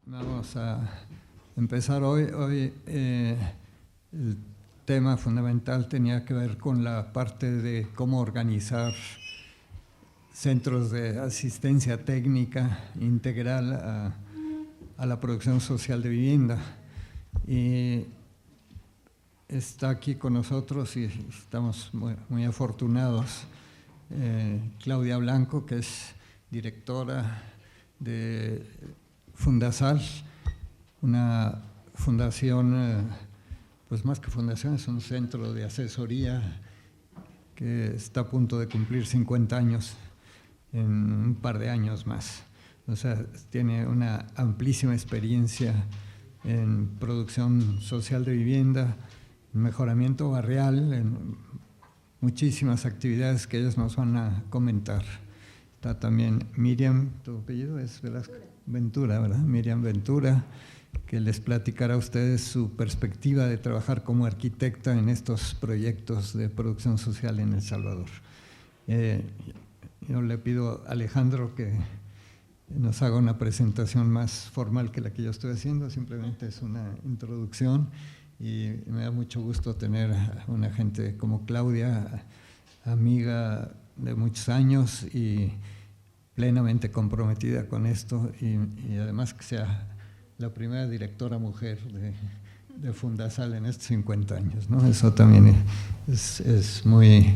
Vamos a empezar hoy. El tema fundamental tenía que ver con la parte de cómo organizar centros de asistencia técnica integral a la producción social de vivienda. Y está aquí con nosotros y estamos muy afortunados Claudia Blanco, que es directora de Fundasal, una fundación, pues más que fundación, es un centro de asesoría que está a punto de cumplir 50 años en un par de años más. O sea, tiene una amplísima experiencia en producción social de vivienda, en mejoramiento barrial, en muchísimas actividades que ellos nos van a comentar. Está también Miriam, tu apellido es Ventura, ¿verdad? Miriam Ventura, que les platicará a ustedes su perspectiva de trabajar como arquitecta en estos proyectos de producción social en El Salvador. Yo le pido a Alejandro que nos haga una presentación más formal que la que yo estoy haciendo, simplemente es una introducción y me da mucho gusto tener a una gente como Claudia, amiga de muchos años y plenamente comprometida con esto y además que sea la primera directora mujer de Fundasal en estos 50 años, ¿no? Eso también es muy,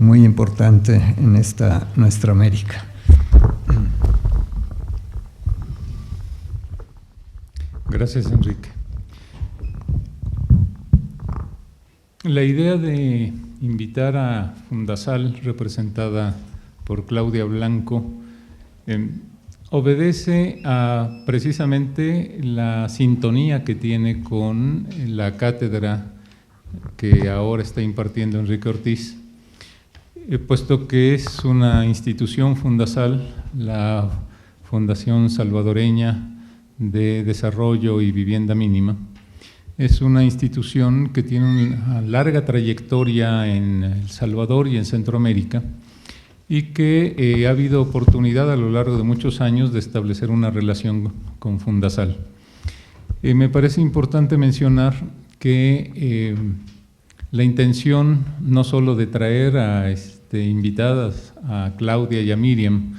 muy importante en esta nuestra América. Gracias, Enrique. La idea de invitar a Fundasal, representada por Claudia Blanco, obedece a precisamente la sintonía que tiene con la cátedra que ahora está impartiendo Enrique Ortiz, puesto que es una institución Fundasal, la Fundación Salvadoreña de Desarrollo y Vivienda Mínima. Es una institución que tiene una larga trayectoria en El Salvador y en Centroamérica y que ha habido oportunidad a lo largo de muchos años de establecer una relación con Fundasal. Me parece importante mencionar que la intención no solo de traer a invitadas a Claudia y a Miriam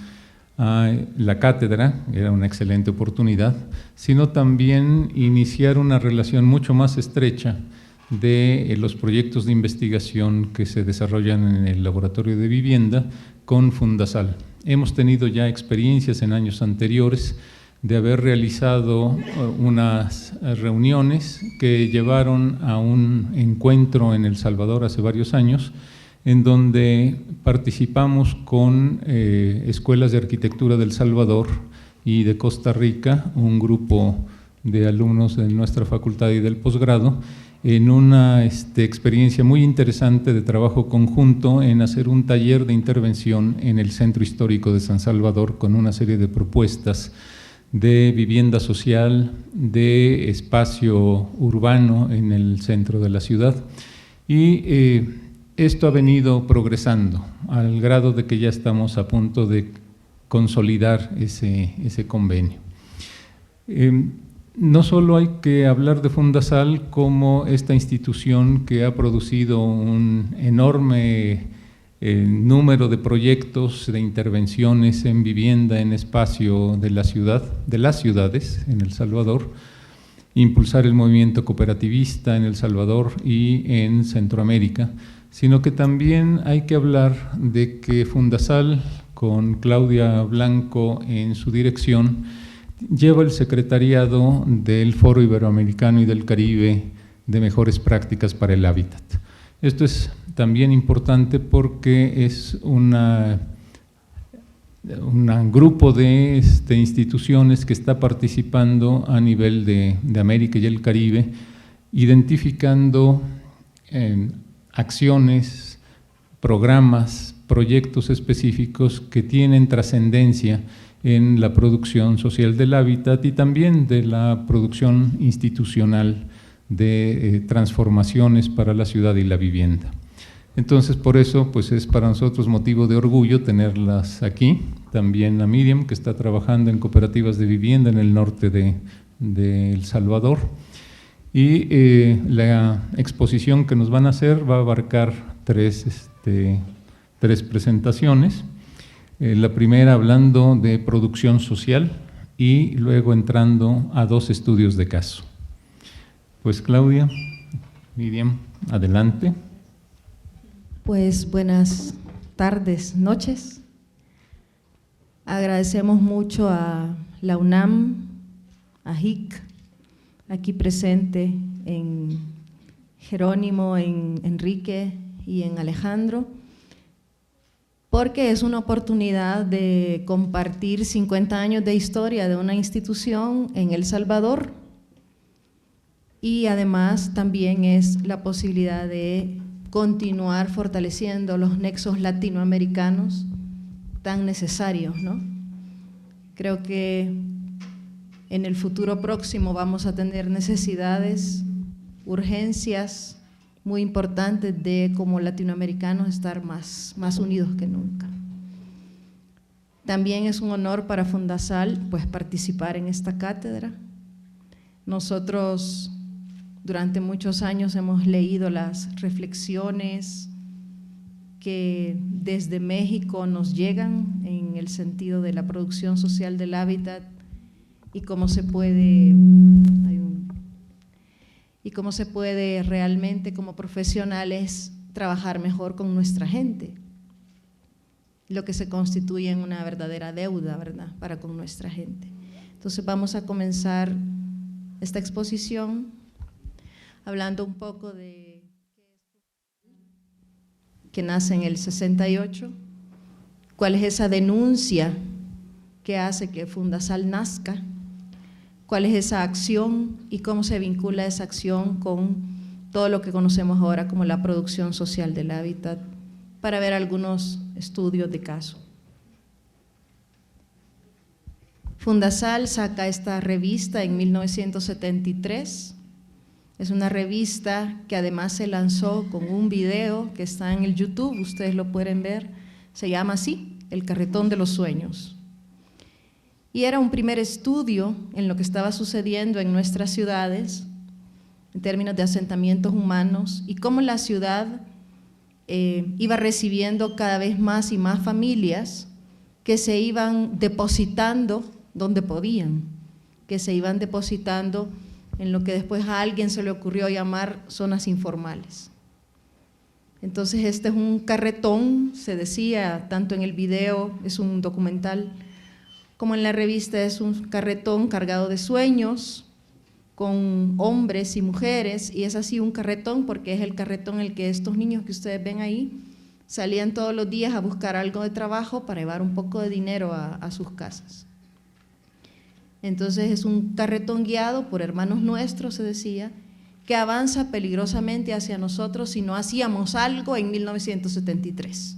a la cátedra, era una excelente oportunidad, sino también iniciar una relación mucho más estrecha de los proyectos de investigación que se desarrollan en el Laboratorio de Vivienda con Fundasal. Hemos tenido ya experiencias en años anteriores de haber realizado unas reuniones que llevaron a un encuentro en El Salvador hace varios años, en donde participamos con escuelas de arquitectura del Salvador y de Costa Rica, un grupo de alumnos de nuestra facultad y del posgrado, en una experiencia muy interesante de trabajo conjunto en hacer un taller de intervención en el Centro Histórico de San Salvador con una serie de propuestas de vivienda social, de espacio urbano en el centro de la ciudad. Y esto ha venido progresando al grado de que ya estamos a punto de consolidar ese convenio. No solo hay que hablar de Fundasal como esta institución que ha producido un enorme número de proyectos, de intervenciones en vivienda, en espacio de la ciudad, de las ciudades en El Salvador, impulsar el movimiento cooperativista en El Salvador y en Centroamérica, sino que también hay que hablar de que Fundasal, con Claudia Blanco en su dirección, lleva el secretariado del Foro Iberoamericano y del Caribe de Mejores Prácticas para el Hábitat. Esto es también importante porque es un grupo de instituciones que está participando a nivel de América y el Caribe, identificando acciones, programas, proyectos específicos que tienen trascendencia en la producción social del hábitat y también de la producción institucional de transformaciones para la ciudad y la vivienda. Entonces, por eso, pues es para nosotros motivo de orgullo tenerlas aquí. También a Miriam, que está trabajando en cooperativas de vivienda en el norte de de El Salvador. Y la exposición que nos van a hacer va a abarcar tres presentaciones. La primera hablando de producción social y luego entrando a 2 estudios de caso. Pues Claudia, Miriam, adelante. Pues buenas tardes, noches. Agradecemos mucho a la UNAM, a HIC, aquí presente, en Jerónimo, en Enrique y en Alejandro, porque es una oportunidad de compartir 50 años de historia de una institución en El Salvador, y además también es la posibilidad de continuar fortaleciendo los nexos latinoamericanos tan necesarios, ¿no? Creo que en el futuro próximo vamos a tener necesidades, urgencias muy importantes de, como latinoamericanos, estar más unidos que nunca. También es un honor para Fundasal pues participar en esta cátedra. Nosotros durante muchos años hemos leído las reflexiones que desde México nos llegan en el sentido de la producción social del hábitat y cómo se puede realmente como profesionales trabajar mejor con nuestra gente, lo que se constituye en una verdadera deuda, ¿verdad?, para con nuestra gente. Entonces vamos a comenzar esta exposición hablando un poco de que nace en el 68, cuál es esa denuncia que hace que Fundasal nazca, cuál es esa acción y cómo se vincula esa acción con todo lo que conocemos ahora como la producción social del hábitat, para ver algunos estudios de caso. Fundasal saca esta revista en 1973. Es una revista que además se lanzó con un video que está en el YouTube, ustedes lo pueden ver, se llama así, El Carretón de los Sueños. Y era un primer estudio en lo que estaba sucediendo en nuestras ciudades, en términos de asentamientos humanos, y cómo la ciudad iba recibiendo cada vez más y más familias que se iban depositando donde podían, que se iban depositando en lo que después a alguien se le ocurrió llamar zonas informales. Entonces este es un carretón, se decía, tanto en el video, es un documental, como en la revista, es un carretón cargado de sueños, con hombres y mujeres, y es así un carretón porque es el carretón en el que estos niños que ustedes ven ahí salían todos los días a buscar algo de trabajo para llevar un poco de dinero a sus casas. Entonces es un carretón guiado por hermanos nuestros, se decía, que avanza peligrosamente hacia nosotros si no hacíamos algo en 1973.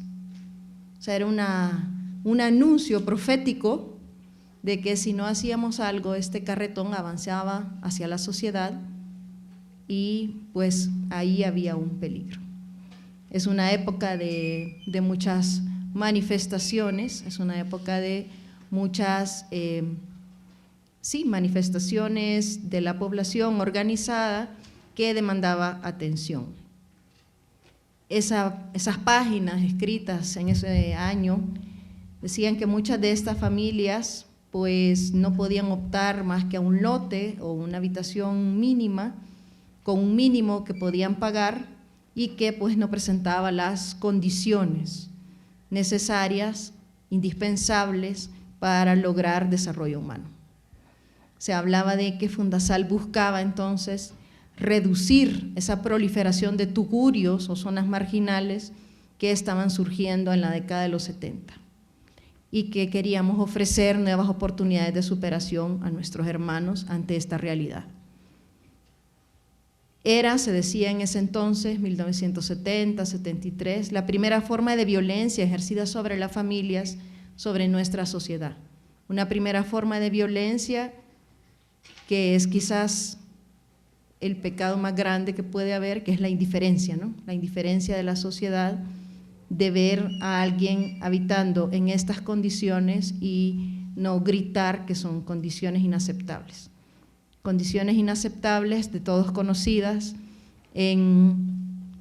O sea, era un anuncio profético de que si no hacíamos algo, este carretón avanzaba hacia la sociedad y pues ahí había un peligro. Es una época de muchas manifestaciones, es una época de muchas manifestaciones de la población organizada que demandaba atención. Esas páginas escritas en ese año decían que muchas de estas familias pues no podían optar más que a un lote o una habitación mínima con un mínimo que podían pagar y que pues no presentaba las condiciones necesarias, indispensables para lograr desarrollo humano. Se hablaba de que Fundasal buscaba entonces reducir esa proliferación de tugurios o zonas marginales que estaban surgiendo en la década de los 70 y que queríamos ofrecer nuevas oportunidades de superación a nuestros hermanos ante esta realidad. Era, se decía en ese entonces, 1970, 73, la primera forma de violencia ejercida sobre las familias, sobre nuestra sociedad. Una primera forma de violencia que es quizás el pecado más grande que puede haber, que es la indiferencia, ¿no? La indiferencia de la sociedad de ver a alguien habitando en estas condiciones y no gritar que son condiciones inaceptables. condiciones inaceptables de todos conocidas en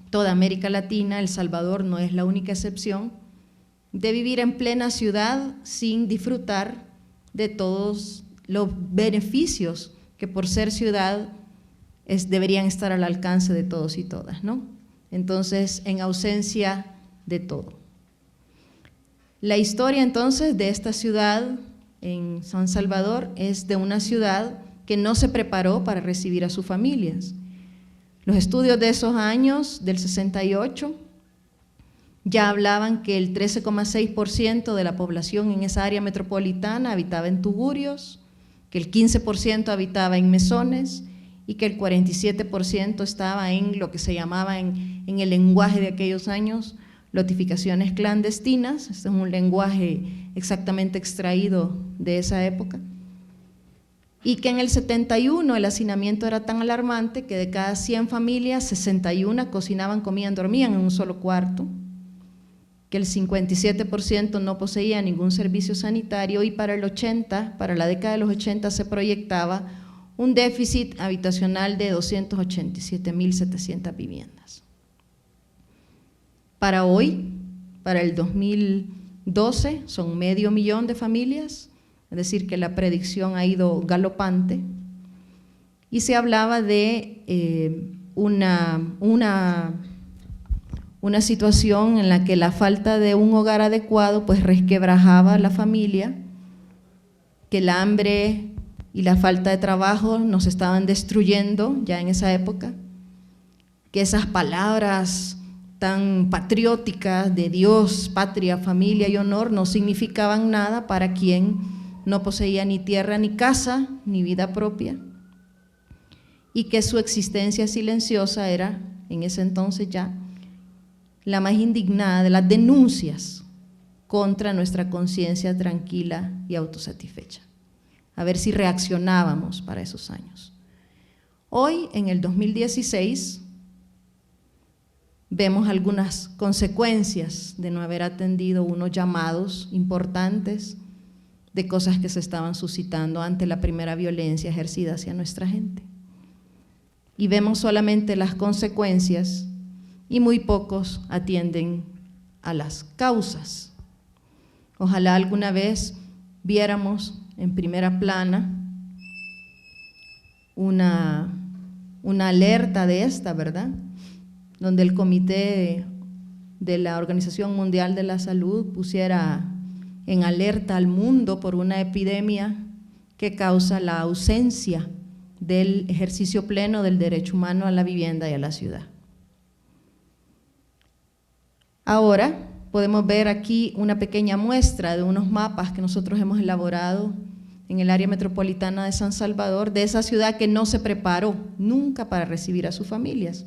toda América Latina. El Salvador no es la única excepción, de vivir en plena ciudad sin disfrutar de todos los beneficios que por ser ciudad deberían estar al alcance de todos y todas, ¿no? Entonces, en ausencia de todo. La historia entonces de esta ciudad en San Salvador es de una ciudad que no se preparó para recibir a sus familias. Los estudios de esos años, del 68, ya hablaban que el 13,6% de la población en esa área metropolitana habitaba en tugurios, que el 15% habitaba en mesones y que el 47% estaba en lo que se llamaba en el lenguaje de aquellos años lotificaciones clandestinas. Este es un lenguaje exactamente extraído de esa época. Y que en el 71 el hacinamiento era tan alarmante que de cada 100 familias, 61 cocinaban, comían, dormían en un solo cuarto, que el 57% no poseía ningún servicio sanitario y para la década de los 80 se proyectaba un déficit habitacional de 287.700 viviendas. Para hoy, para el 2012, son 500.000 de familias, es decir, que la predicción ha ido galopante, y se hablaba de una situación en la que la falta de un hogar adecuado pues resquebrajaba a la familia, que el hambre y la falta de trabajo nos estaban destruyendo ya en esa época, que esas palabras tan patrióticas de Dios, patria, familia y honor no significaban nada para quien no poseía ni tierra ni casa ni vida propia, y que su existencia silenciosa era en ese entonces ya la más indignada de las denuncias contra nuestra conciencia tranquila y autosatisfecha. A ver si reaccionábamos para esos años. Hoy, en el 2016, vemos algunas consecuencias de no haber atendido unos llamados importantes de cosas que se estaban suscitando ante la primera violencia ejercida hacia nuestra gente. Y vemos solamente las consecuencias y muy pocos atienden a las causas. Ojalá alguna vez viéramos en primera plana una alerta de esta, ¿verdad?, donde el Comité de la Organización Mundial de la Salud pusiera en alerta al mundo por una epidemia que causa la ausencia del ejercicio pleno del derecho humano a la vivienda y a la ciudad. Ahora podemos ver aquí una pequeña muestra de unos mapas que nosotros hemos elaborado en el área metropolitana de San Salvador, de esa ciudad que no se preparó nunca para recibir a sus familias.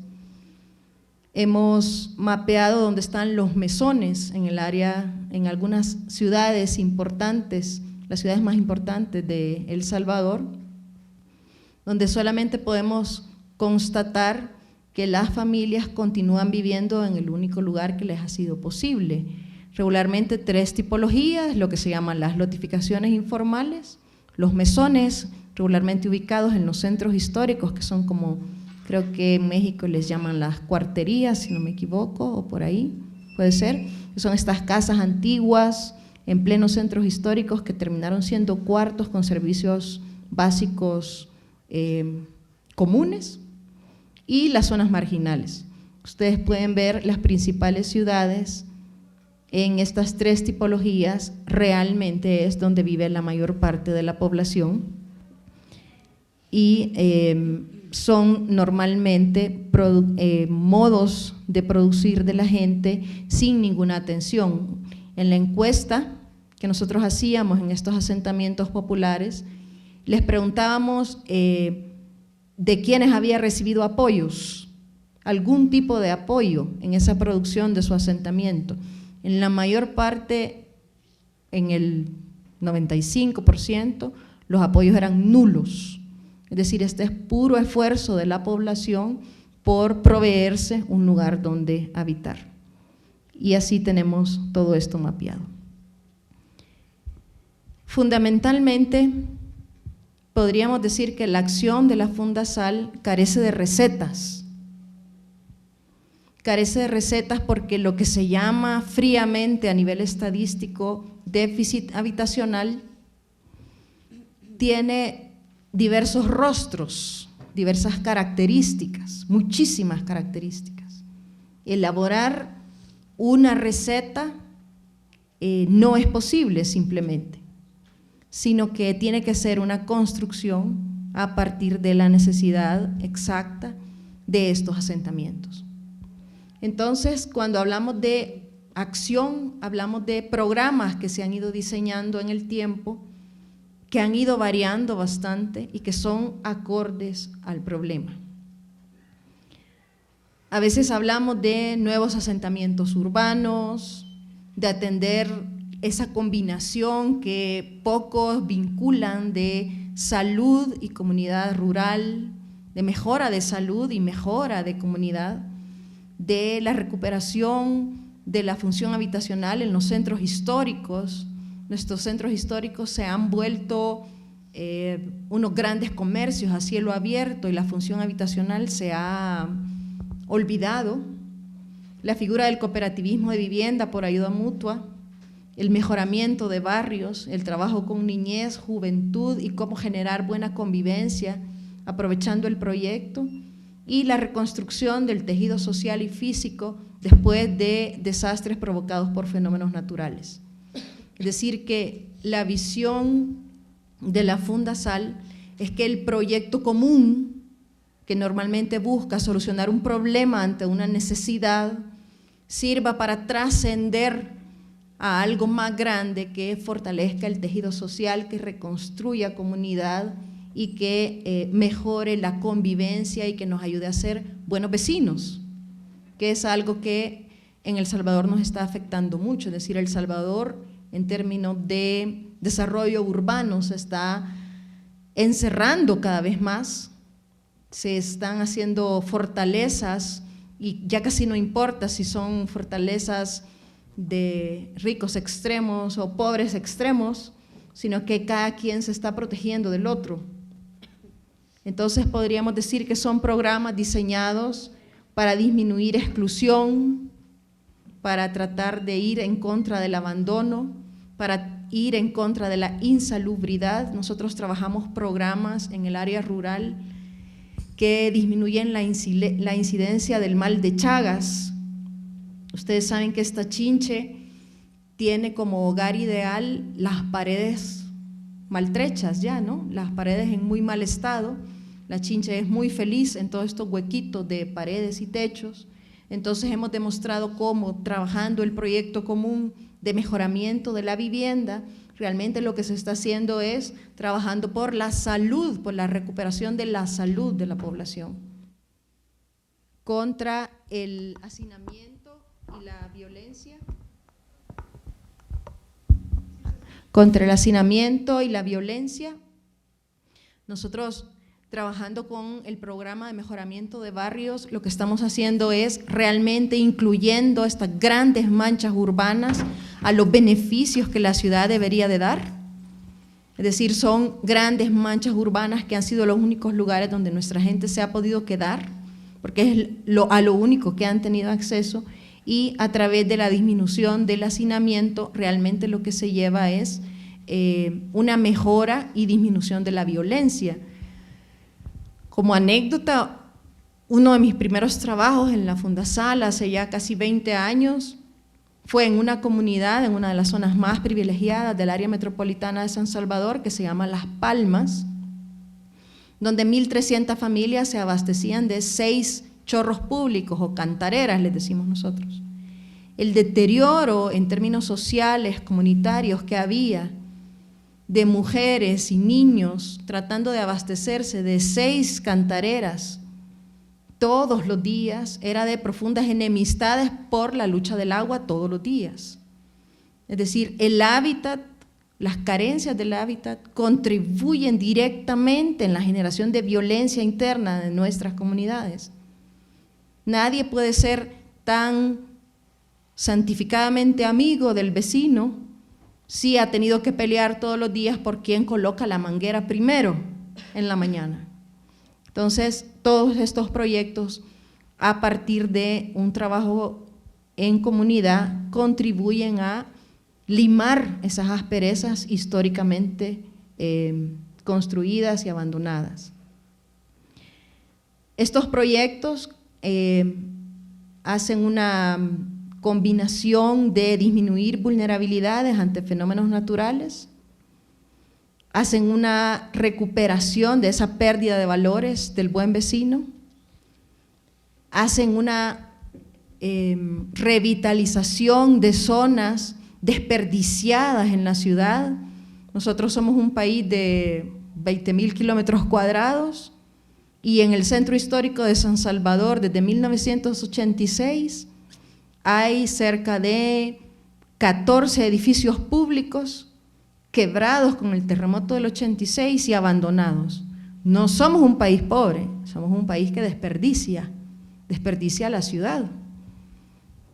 Hemos mapeado dónde están los mesones en el área, en algunas ciudades importantes, las ciudades más importantes de El Salvador, donde solamente podemos constatar que las familias continúan viviendo en el único lugar que les ha sido posible. Regularmente 3 tipologías, lo que se llaman las lotificaciones informales, los mesones regularmente ubicados en los centros históricos, que son como, creo que en México les llaman las cuarterías, si no me equivoco, o por ahí, puede ser, que son estas casas antiguas en plenos centros históricos que terminaron siendo cuartos con servicios básicos comunes, y las zonas marginales. Ustedes pueden ver las principales ciudades en estas 3 tipologías, realmente es donde vive la mayor parte de la población, y son normalmente modos de producir de la gente sin ninguna atención. En la encuesta que nosotros hacíamos en estos asentamientos populares, les preguntábamos de quiénes había recibido apoyos, algún tipo de apoyo en esa producción de su asentamiento. En la mayor parte, en el 95%, los apoyos eran nulos. Es decir, este es puro esfuerzo de la población por proveerse un lugar donde habitar. Y así tenemos todo esto mapeado. Fundamentalmente, podríamos decir que la acción de la Fundasal carece de recetas. Carece de recetas porque lo que se llama fríamente a nivel estadístico déficit habitacional tiene diversos rostros, diversas características, muchísimas características. Elaborar una receta no es posible simplemente, sino que tiene que ser una construcción a partir de la necesidad exacta de estos asentamientos. Entonces, cuando hablamos de acción, hablamos de programas que se han ido diseñando en el tiempo, que han ido variando bastante y que son acordes al problema. A veces hablamos de nuevos asentamientos urbanos, de atender esa combinación que pocos vinculan de salud y comunidad rural, de mejora de salud y mejora de comunidad, de la recuperación de la función habitacional en los centros históricos. Nuestros centros históricos se han vuelto unos grandes comercios a cielo abierto y la función habitacional se ha olvidado. La figura del cooperativismo de vivienda por ayuda mutua, el mejoramiento de barrios, el trabajo con niñez, juventud y cómo generar buena convivencia aprovechando el proyecto, y la reconstrucción del tejido social y físico después de desastres provocados por fenómenos naturales. Es decir, que la visión de la Fundasal es que el proyecto común, que normalmente busca solucionar un problema ante una necesidad, sirva para trascender a algo más grande que fortalezca el tejido social, que reconstruya comunidad y que mejore la convivencia y que nos ayude a ser buenos vecinos, que es algo que en El Salvador nos está afectando mucho. Es decir, El Salvador en términos de desarrollo urbano se está encerrando cada vez más, se están haciendo fortalezas y ya casi no importa si son fortalezas de ricos extremos o pobres extremos, sino que cada quien se está protegiendo del otro. Entonces podríamos decir que son programas diseñados para disminuir exclusión, para tratar de ir en contra del abandono, para ir en contra de la insalubridad. Nosotros trabajamos programas en el área rural que disminuyen la incidencia del mal de Chagas. Ustedes saben que esta chinche tiene como hogar ideal las paredes maltrechas ya, ¿no? Las paredes en muy mal estado. La chinche es muy feliz en todos estos huequitos de paredes y techos. Entonces hemos demostrado cómo, trabajando el proyecto común de mejoramiento de la vivienda, realmente lo que se está haciendo es trabajando por la salud, por la recuperación de la salud de la población, contra el hacinamiento y la violencia. Contra el hacinamiento y la violencia, nosotros trabajando con el programa de mejoramiento de barrios, lo que estamos haciendo es realmente incluyendo estas grandes manchas urbanas a los beneficios que la ciudad debería de dar. Es decir, son grandes manchas urbanas que han sido los únicos lugares donde nuestra gente se ha podido quedar, porque es a lo único que han tenido acceso, y a través de la disminución del hacinamiento realmente lo que se lleva es una mejora y disminución de la violencia. Como anécdota, uno de mis primeros trabajos en la Fundasal hace ya casi 20 años fue en una comunidad, en una de las zonas más privilegiadas del área metropolitana de San Salvador, que se llama Las Palmas, donde 1.300 familias se abastecían de 6 chorros públicos o cantareras, les decimos nosotros. El deterioro en términos sociales, comunitarios que había de mujeres y niños tratando de abastecerse de 6 cantareras todos los días era de profundas enemistades por la lucha del agua todos los días. Es decir, el hábitat, las carencias del hábitat contribuyen directamente en la generación de violencia interna de nuestras comunidades. Nadie puede ser tan santificadamente amigo del vecino si ha tenido que pelear todos los días por quién coloca la manguera primero. en la mañana. Entonces, todos estos proyectos, a partir de un trabajo en comunidad, contribuyen a limar esas asperezas históricamente construidas y abandonadas. Estos proyectos hacen una combinación de disminuir vulnerabilidades ante fenómenos naturales, hacen una recuperación de esa pérdida de valores del buen vecino, hacen una revitalización de zonas desperdiciadas en la ciudad. Nosotros somos un país de 20.000 kilómetros cuadrados y en el centro histórico de San Salvador, desde 1986, hay cerca de 14 edificios públicos quebrados con el terremoto del 86 y abandonados. No somos un país pobre, somos un país que desperdicia la ciudad.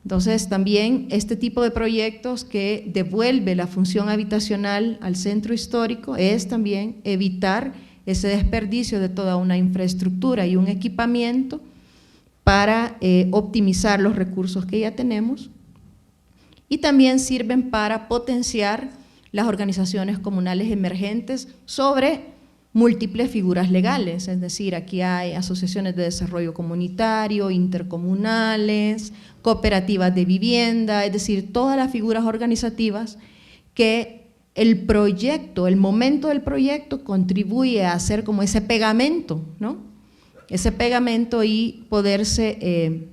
Entonces, también este tipo de proyectos que devuelve la función habitacional al centro histórico es también evitar ese desperdicio de toda una infraestructura y un equipamiento para optimizar los recursos que ya tenemos, y también sirven para potenciar las organizaciones comunales emergentes sobre múltiples figuras legales, es decir, aquí hay asociaciones de desarrollo comunitario, intercomunales, cooperativas de vivienda, es decir, todas las figuras organizativas que el proyecto, el momento del proyecto contribuye a hacer como ese pegamento, ¿no? Ese pegamento y poderse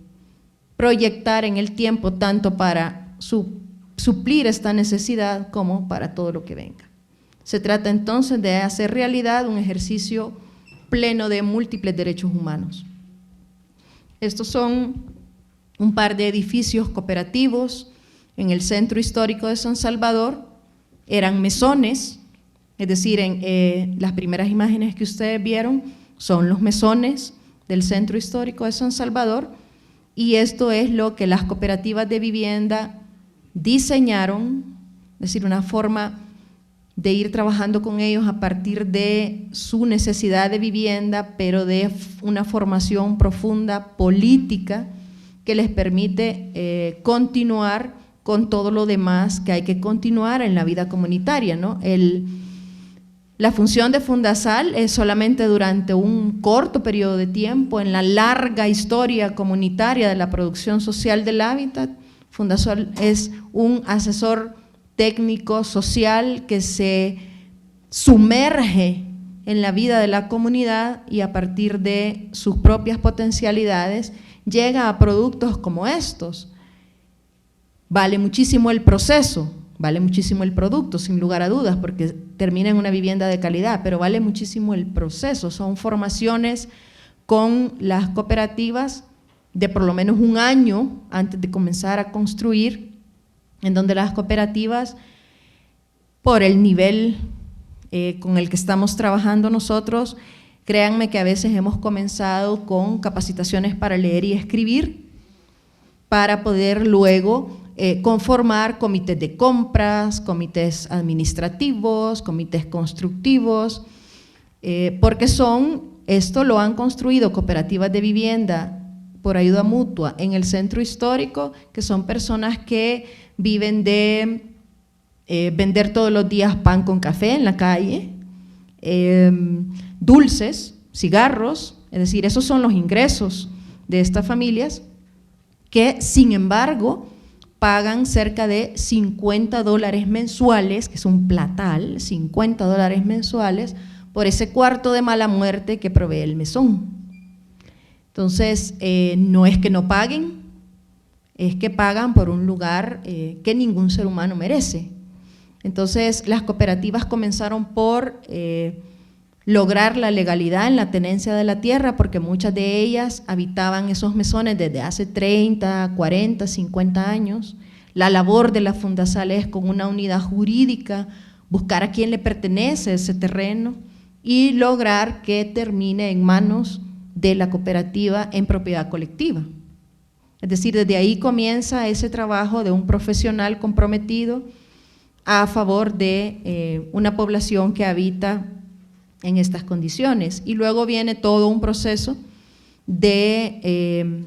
proyectar en el tiempo tanto para suplir esta necesidad como para todo lo que venga. Se trata entonces de hacer realidad un ejercicio pleno de múltiples derechos humanos. Estos son un par de edificios cooperativos en el centro histórico de San Salvador. Eran mesones, es decir, en las primeras imágenes que ustedes vieron son los mesones del centro histórico de San Salvador, y esto es lo que las cooperativas de vivienda diseñaron, es decir, una forma de ir trabajando con ellos a partir de su necesidad de vivienda, pero de una formación profunda política que les permite continuar con todo lo demás que hay que continuar en la vida comunitaria, ¿no? La función de Fundasal es solamente durante un corto periodo de tiempo en la larga historia comunitaria de la producción social del hábitat. Fundasal es un asesor técnico social que se sumerge en la vida de la comunidad y a partir de sus propias potencialidades llega a productos como estos. Vale muchísimo el proceso, vale muchísimo el producto, sin lugar a dudas, porque termina en una vivienda de calidad, pero vale muchísimo el proceso. Son formaciones con las cooperativas de por lo menos un año antes de comenzar a construir, en donde las cooperativas, por el nivel con el que estamos trabajando nosotros, créanme que a veces hemos comenzado con capacitaciones para leer y escribir, para poder luego conformar comités de compras, comités administrativos, comités constructivos, porque esto lo han construido cooperativas de vivienda por ayuda mutua en el centro histórico, que son personas que viven de vender todos los días pan con café en la calle, dulces, cigarros, es decir, esos son los ingresos de estas familias que, sin embargo, pagan cerca de $50 mensuales, que es un platal, $50 mensuales, por ese cuarto de mala muerte que provee el mesón. Entonces, no es que no paguen, es que pagan por un lugar que ningún ser humano merece. Entonces, las cooperativas comenzaron por lograr la legalidad en la tenencia de la tierra, porque muchas de ellas habitaban esos mesones desde hace 30, 40, 50 años. La labor de la Fundasal es, con una unidad jurídica, buscar a quién le pertenece ese terreno y lograr que termine en manos de la cooperativa en propiedad colectiva. Es decir, desde ahí comienza ese trabajo de un profesional comprometido a favor de una población que habita en estas condiciones. Y luego viene todo un proceso de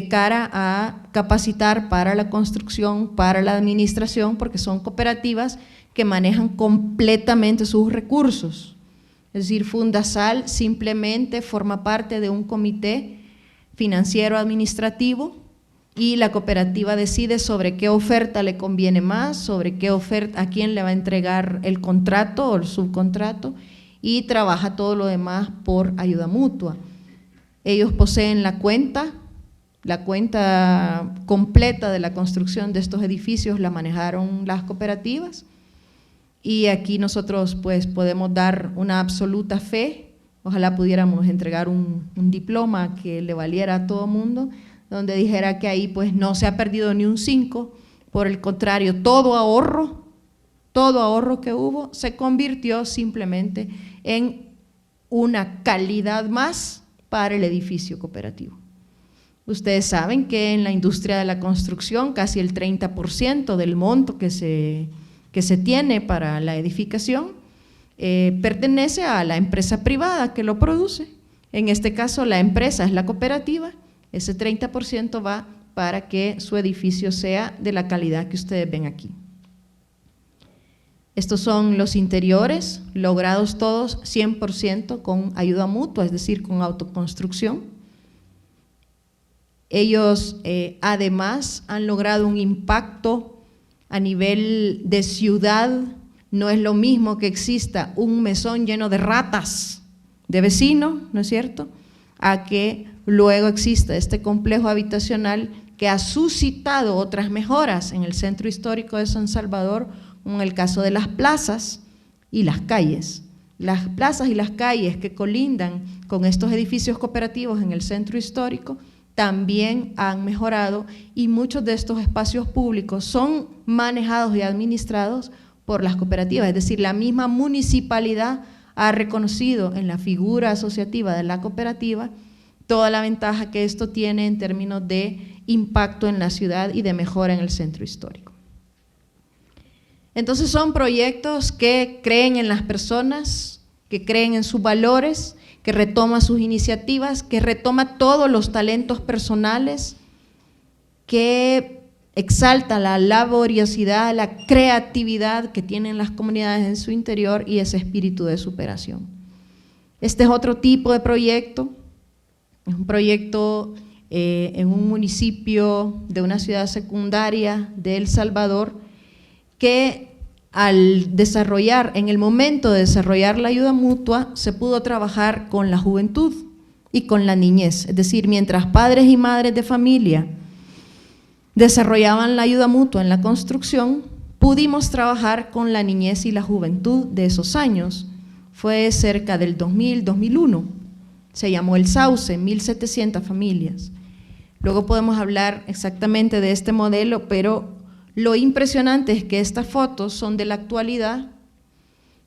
cara a capacitar para la construcción, para la administración, porque son cooperativas que manejan completamente sus recursos. Es decir, Fundasal simplemente forma parte de un comité financiero administrativo y la cooperativa decide sobre qué oferta le conviene más, sobre qué oferta, a quién le va a entregar el contrato o el subcontrato, y trabaja todo lo demás por ayuda mutua. Ellos poseen la cuenta completa de la construcción de estos edificios la manejaron las cooperativas, y aquí nosotros pues podemos dar una absoluta fe. Ojalá pudiéramos entregar un diploma que le valiera a todo mundo, donde dijera que ahí pues no se ha perdido ni un 5, por el contrario, todo ahorro que hubo se convirtió simplemente en una calidad más para el edificio cooperativo. Ustedes saben que en la industria de la construcción casi el 30% del monto que se tiene para la edificación pertenece a la empresa privada que lo produce. En este caso la empresa es la cooperativa, ese 30% va para que su edificio sea de la calidad que ustedes ven aquí. Estos son los interiores, logrados todos 100% con ayuda mutua, es decir, con autoconstrucción. Ellos además han logrado un impacto a nivel de ciudad. No es lo mismo que exista un mesón lleno de ratas de vecinos, ¿no es cierto?, a que luego exista este complejo habitacional que ha suscitado otras mejoras en el centro histórico de San Salvador, como en el caso de las plazas y las calles. Las plazas y las calles que colindan con estos edificios cooperativos en el centro histórico también han mejorado, y muchos de estos espacios públicos son manejados y administrados por las cooperativas, es decir, la misma municipalidad ha reconocido en la figura asociativa de la cooperativa toda la ventaja que esto tiene en términos de impacto en la ciudad y de mejora en el centro histórico. Entonces son proyectos que creen en las personas, que creen en sus valores, que retoma sus iniciativas, que retoma todos los talentos personales, que exalta la laboriosidad, la creatividad que tienen las comunidades en su interior y ese espíritu de superación. Este es otro tipo de proyecto, es un proyecto en un municipio de una ciudad secundaria de El Salvador, que al desarrollar, en el momento de desarrollar la ayuda mutua, se pudo trabajar con la juventud y con la niñez, es decir, mientras padres y madres de familia desarrollaban la ayuda mutua en la construcción, pudimos trabajar con la niñez y la juventud de esos años. Fue cerca del 2000-2001, se llamó El Sauce, 1.700 familias. Luego podemos hablar exactamente de este modelo, pero lo impresionante es que estas fotos son de la actualidad,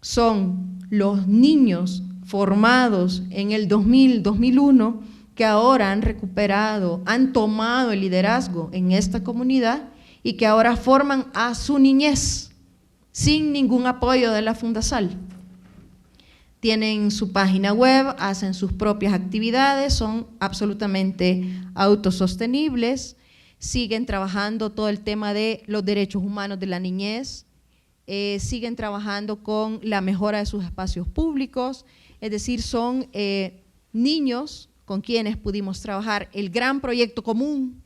son los niños formados en el 2000-2001 que ahora han recuperado, han tomado el liderazgo en esta comunidad y que ahora forman a su niñez sin ningún apoyo de la Fundasal. Tienen su página web, hacen sus propias actividades, son absolutamente autosostenibles, siguen trabajando todo el tema de los derechos humanos de la niñez, siguen trabajando con la mejora de sus espacios públicos, es decir, son niños con quienes pudimos trabajar el gran proyecto común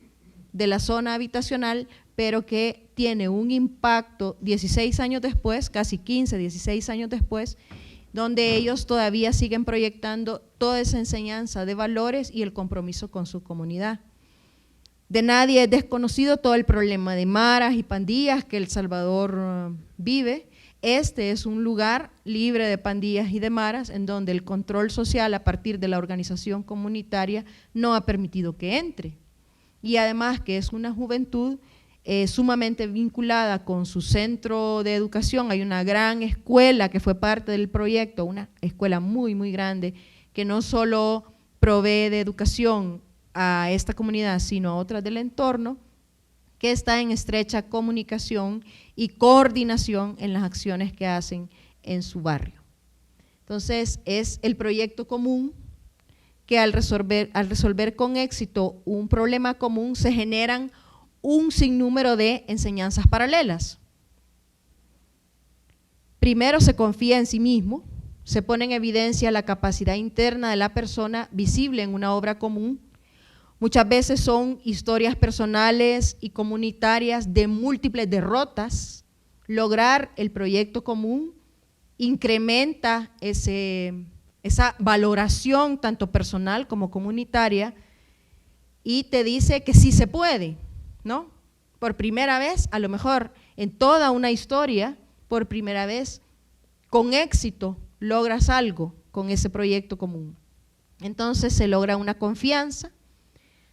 de la zona habitacional, pero que tiene un impacto 16 años después, casi 15, 16 años después, donde ellos todavía siguen proyectando toda esa enseñanza de valores y el compromiso con su comunidad. De nadie es desconocido todo el problema de maras y pandillas que El Salvador vive. Este es un lugar libre de pandillas y de maras en donde el control social a partir de la organización comunitaria no ha permitido que entre. Y además que es una juventud sumamente vinculada con su centro de educación. Hay una gran escuela que fue parte del proyecto, una escuela muy, muy grande, que no solo provee de educación a esta comunidad, sino a otras del entorno, que está en estrecha comunicación y coordinación en las acciones que hacen en su barrio. Entonces, es el proyecto común que al resolver con éxito un problema común se generan un sinnúmero de enseñanzas paralelas. Primero se confía en sí mismo, se pone en evidencia la capacidad interna de la persona visible en una obra común. Muchas veces son historias personales y comunitarias de múltiples derrotas. Lograr el proyecto común incrementa esa valoración tanto personal como comunitaria y te dice que sí se puede, ¿no? Por primera vez, a lo mejor en toda una historia, por primera vez, con éxito, logras algo con ese proyecto común. Entonces se logra una confianza,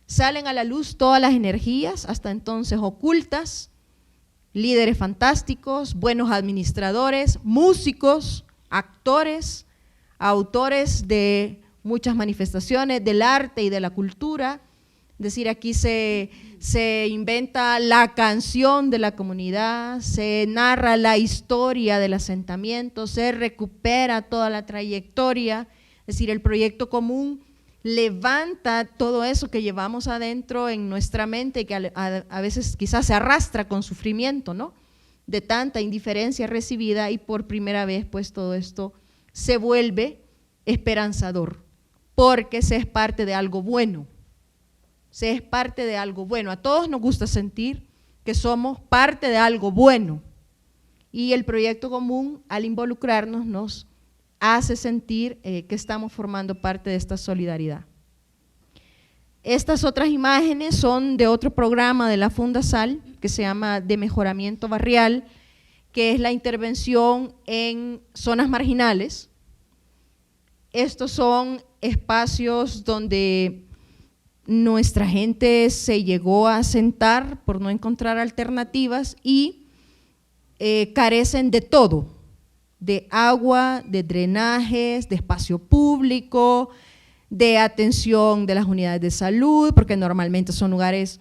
salen a la luz todas las energías, hasta entonces ocultas, líderes fantásticos, buenos administradores, músicos, actores, autores de muchas manifestaciones del arte y de la cultura. Es decir, aquí se inventa la canción de la comunidad, se narra la historia del asentamiento, se recupera toda la trayectoria. Es decir, el proyecto común levanta todo eso que llevamos adentro en nuestra mente y que a veces quizás se arrastra con sufrimiento, ¿no? De tanta indiferencia recibida, y por primera vez pues todo esto se vuelve esperanzador, porque se es parte de algo bueno, se es parte de algo bueno. A todos nos gusta sentir que somos parte de algo bueno, y el proyecto común, al involucrarnos, nos hace sentir que estamos formando parte de esta solidaridad. Estas otras imágenes son de otro programa de la Fundasal que se llama de mejoramiento barrial, que es la intervención en zonas marginales. Estos son espacios donde nuestra gente se llegó a asentar por no encontrar alternativas y carecen de todo, de agua, de drenajes, de espacio público, de atención de las unidades de salud, porque normalmente son lugares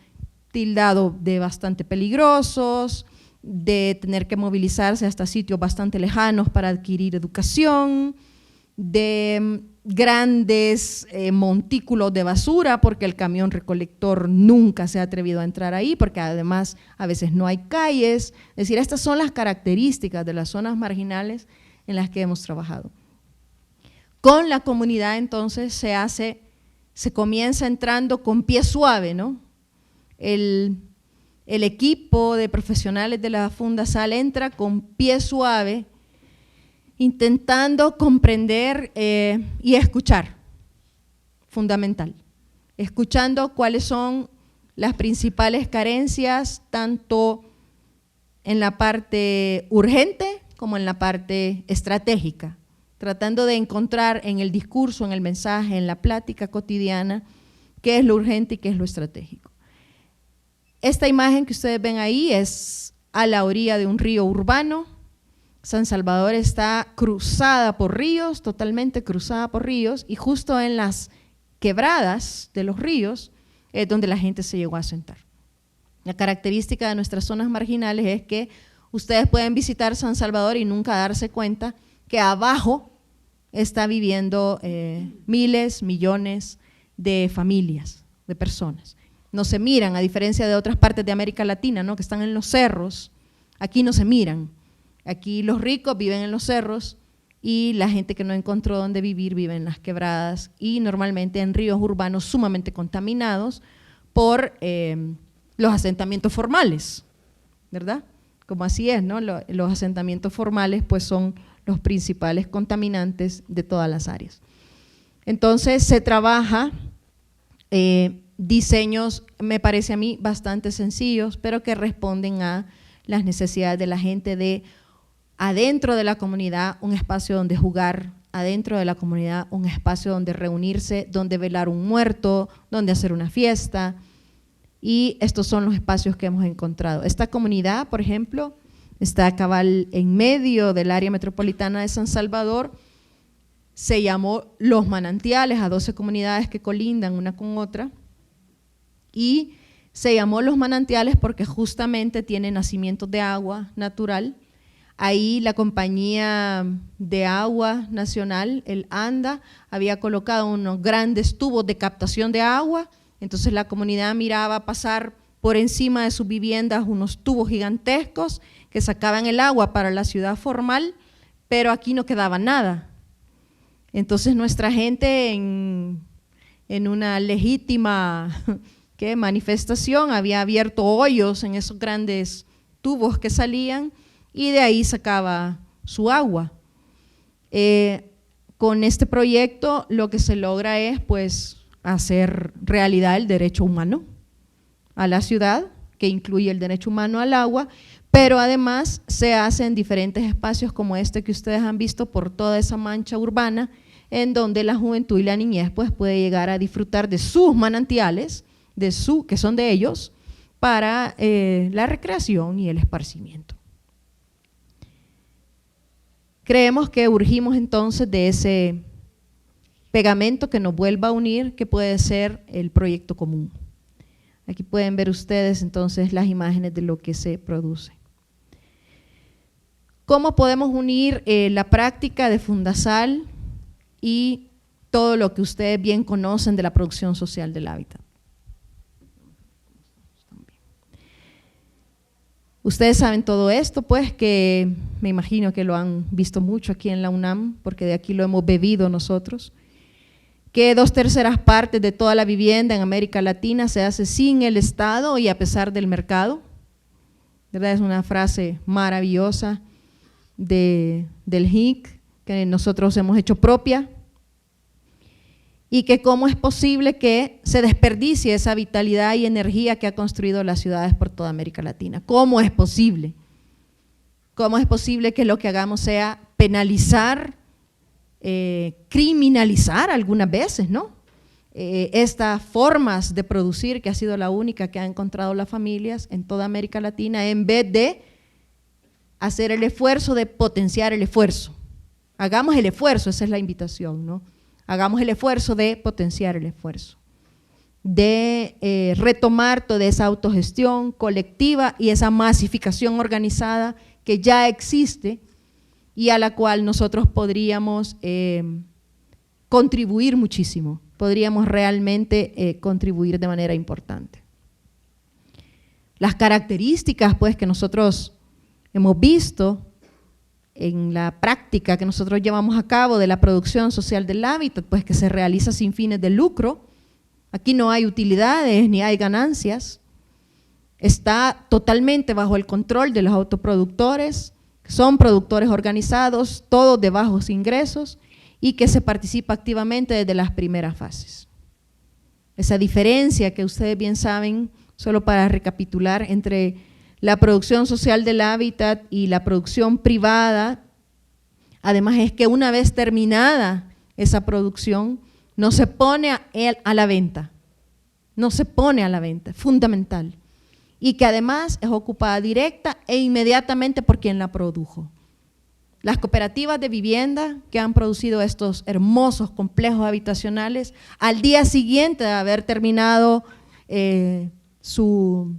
tildados de bastante peligrosos, de tener que movilizarse hasta sitios bastante lejanos para adquirir educación, de grandes montículos de basura, porque el camión recolector nunca se ha atrevido a entrar ahí, porque además a veces no hay calles. Es decir, estas son las características de las zonas marginales en las que hemos trabajado. Con la comunidad entonces se comienza entrando con pie suave, ¿no? El equipo de profesionales de la Fundasal entra con pie suave, intentando comprender y escuchar, fundamental, escuchando cuáles son las principales carencias, tanto en la parte urgente como en la parte estratégica, tratando de encontrar en el discurso, en el mensaje, en la plática cotidiana, qué es lo urgente y qué es lo estratégico. Esta imagen que ustedes ven ahí es a la orilla de un río urbano. San Salvador está cruzada por ríos, totalmente cruzada por ríos, y justo en las quebradas de los ríos es donde la gente se llegó a asentar. La característica de nuestras zonas marginales es que ustedes pueden visitar San Salvador y nunca darse cuenta que abajo está viviendo miles, millones de familias, de personas. No se miran, a diferencia de otras partes de América Latina, ¿no?, que están en los cerros. Aquí no se miran. Aquí los ricos viven en los cerros y la gente que no encontró dónde vivir vive en las quebradas y normalmente en ríos urbanos sumamente contaminados por los asentamientos formales, ¿verdad? Como así es, ¿no? Los asentamientos formales pues son los principales contaminantes de todas las áreas. Entonces se trabaja diseños, me parece a mí, bastante sencillos, pero que responden a las necesidades de la gente de adentro de la comunidad un espacio donde jugar, adentro de la comunidad un espacio donde reunirse, donde velar un muerto, donde hacer una fiesta, y estos son los espacios que hemos encontrado. Esta comunidad, por ejemplo, está cabal en medio del área metropolitana de San Salvador, se llamó Los Manantiales a 12 comunidades que colindan una con otra, y se llamó Los Manantiales porque justamente tiene nacimientos de agua natural Ahí la compañía de agua nacional, el ANDA, había colocado unos grandes tubos de captación de agua, entonces la comunidad miraba pasar por encima de sus viviendas unos tubos gigantescos que sacaban el agua para la ciudad formal, pero aquí no quedaba nada. Entonces nuestra gente en una legítima manifestación había abierto hoyos en esos grandes tubos que salían y de ahí sacaba su agua. Con este proyecto lo que se logra es pues hacer realidad el derecho humano a la ciudad, que incluye el derecho humano al agua, pero además se hace en diferentes espacios como este que ustedes han visto por toda esa mancha urbana, en donde la juventud y la niñez pues puede llegar a disfrutar de sus manantiales, que son de ellos, para la recreación y el esparcimiento. Creemos que urgimos entonces de ese pegamento que nos vuelva a unir, que puede ser el proyecto común. Aquí pueden ver ustedes entonces las imágenes de lo que se produce. ¿Cómo podemos unir la práctica de Fundasal y todo lo que ustedes bien conocen de la producción social del hábitat? Ustedes saben todo esto, pues, que me imagino que lo han visto mucho aquí en la UNAM, porque de aquí lo hemos bebido nosotros, que 2/3 partes de toda la vivienda en América Latina se hace sin el Estado y a pesar del mercado. ¿Verdad? Es una frase maravillosa del HIC que nosotros hemos hecho propia, y que cómo es posible que se desperdicie esa vitalidad y energía que ha construido las ciudades por toda América Latina. ¿Cómo es posible? ¿Cómo es posible que lo que hagamos sea penalizar, criminalizar algunas veces, ¿no? Estas formas de producir, que ha sido la única que han encontrado las familias en toda América Latina, en vez de hacer el esfuerzo de potenciar el esfuerzo. Hagamos el esfuerzo, esa es la invitación, ¿no? Hagamos el esfuerzo de potenciar el esfuerzo, de retomar toda esa autogestión colectiva y esa masificación organizada que ya existe y a la cual nosotros podríamos contribuir muchísimo, podríamos realmente contribuir de manera importante. Las características pues que nosotros hemos visto en la práctica que nosotros llevamos a cabo de la producción social del hábitat, pues que se realiza sin fines de lucro, aquí no hay utilidades ni hay ganancias, está totalmente bajo el control de los autoproductores, que son productores organizados, todos de bajos ingresos, y que se participa activamente desde las primeras fases. Esa diferencia que ustedes bien saben, solo para recapitular, entre la producción social del hábitat y la producción privada, además es que una vez terminada esa producción, no se pone a la venta, no se pone a la venta, es fundamental. Y que además es ocupada directa e inmediatamente por quien la produjo. Las cooperativas de vivienda que han producido estos hermosos complejos habitacionales, al día siguiente de haber terminado su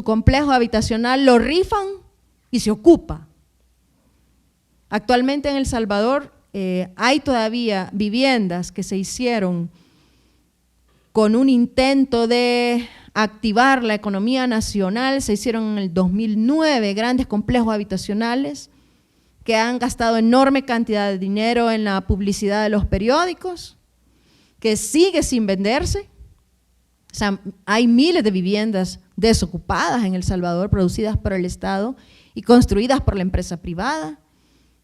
complejo habitacional, lo rifan y se ocupa. Actualmente en El Salvador hay todavía viviendas que se hicieron con un intento de activar la economía nacional, se hicieron en el 2009 grandes complejos habitacionales que han gastado enorme cantidad de dinero en la publicidad de los periódicos, que sigue sin venderse. O sea, hay miles de viviendas desocupadas en El Salvador, producidas por el Estado y construidas por la empresa privada,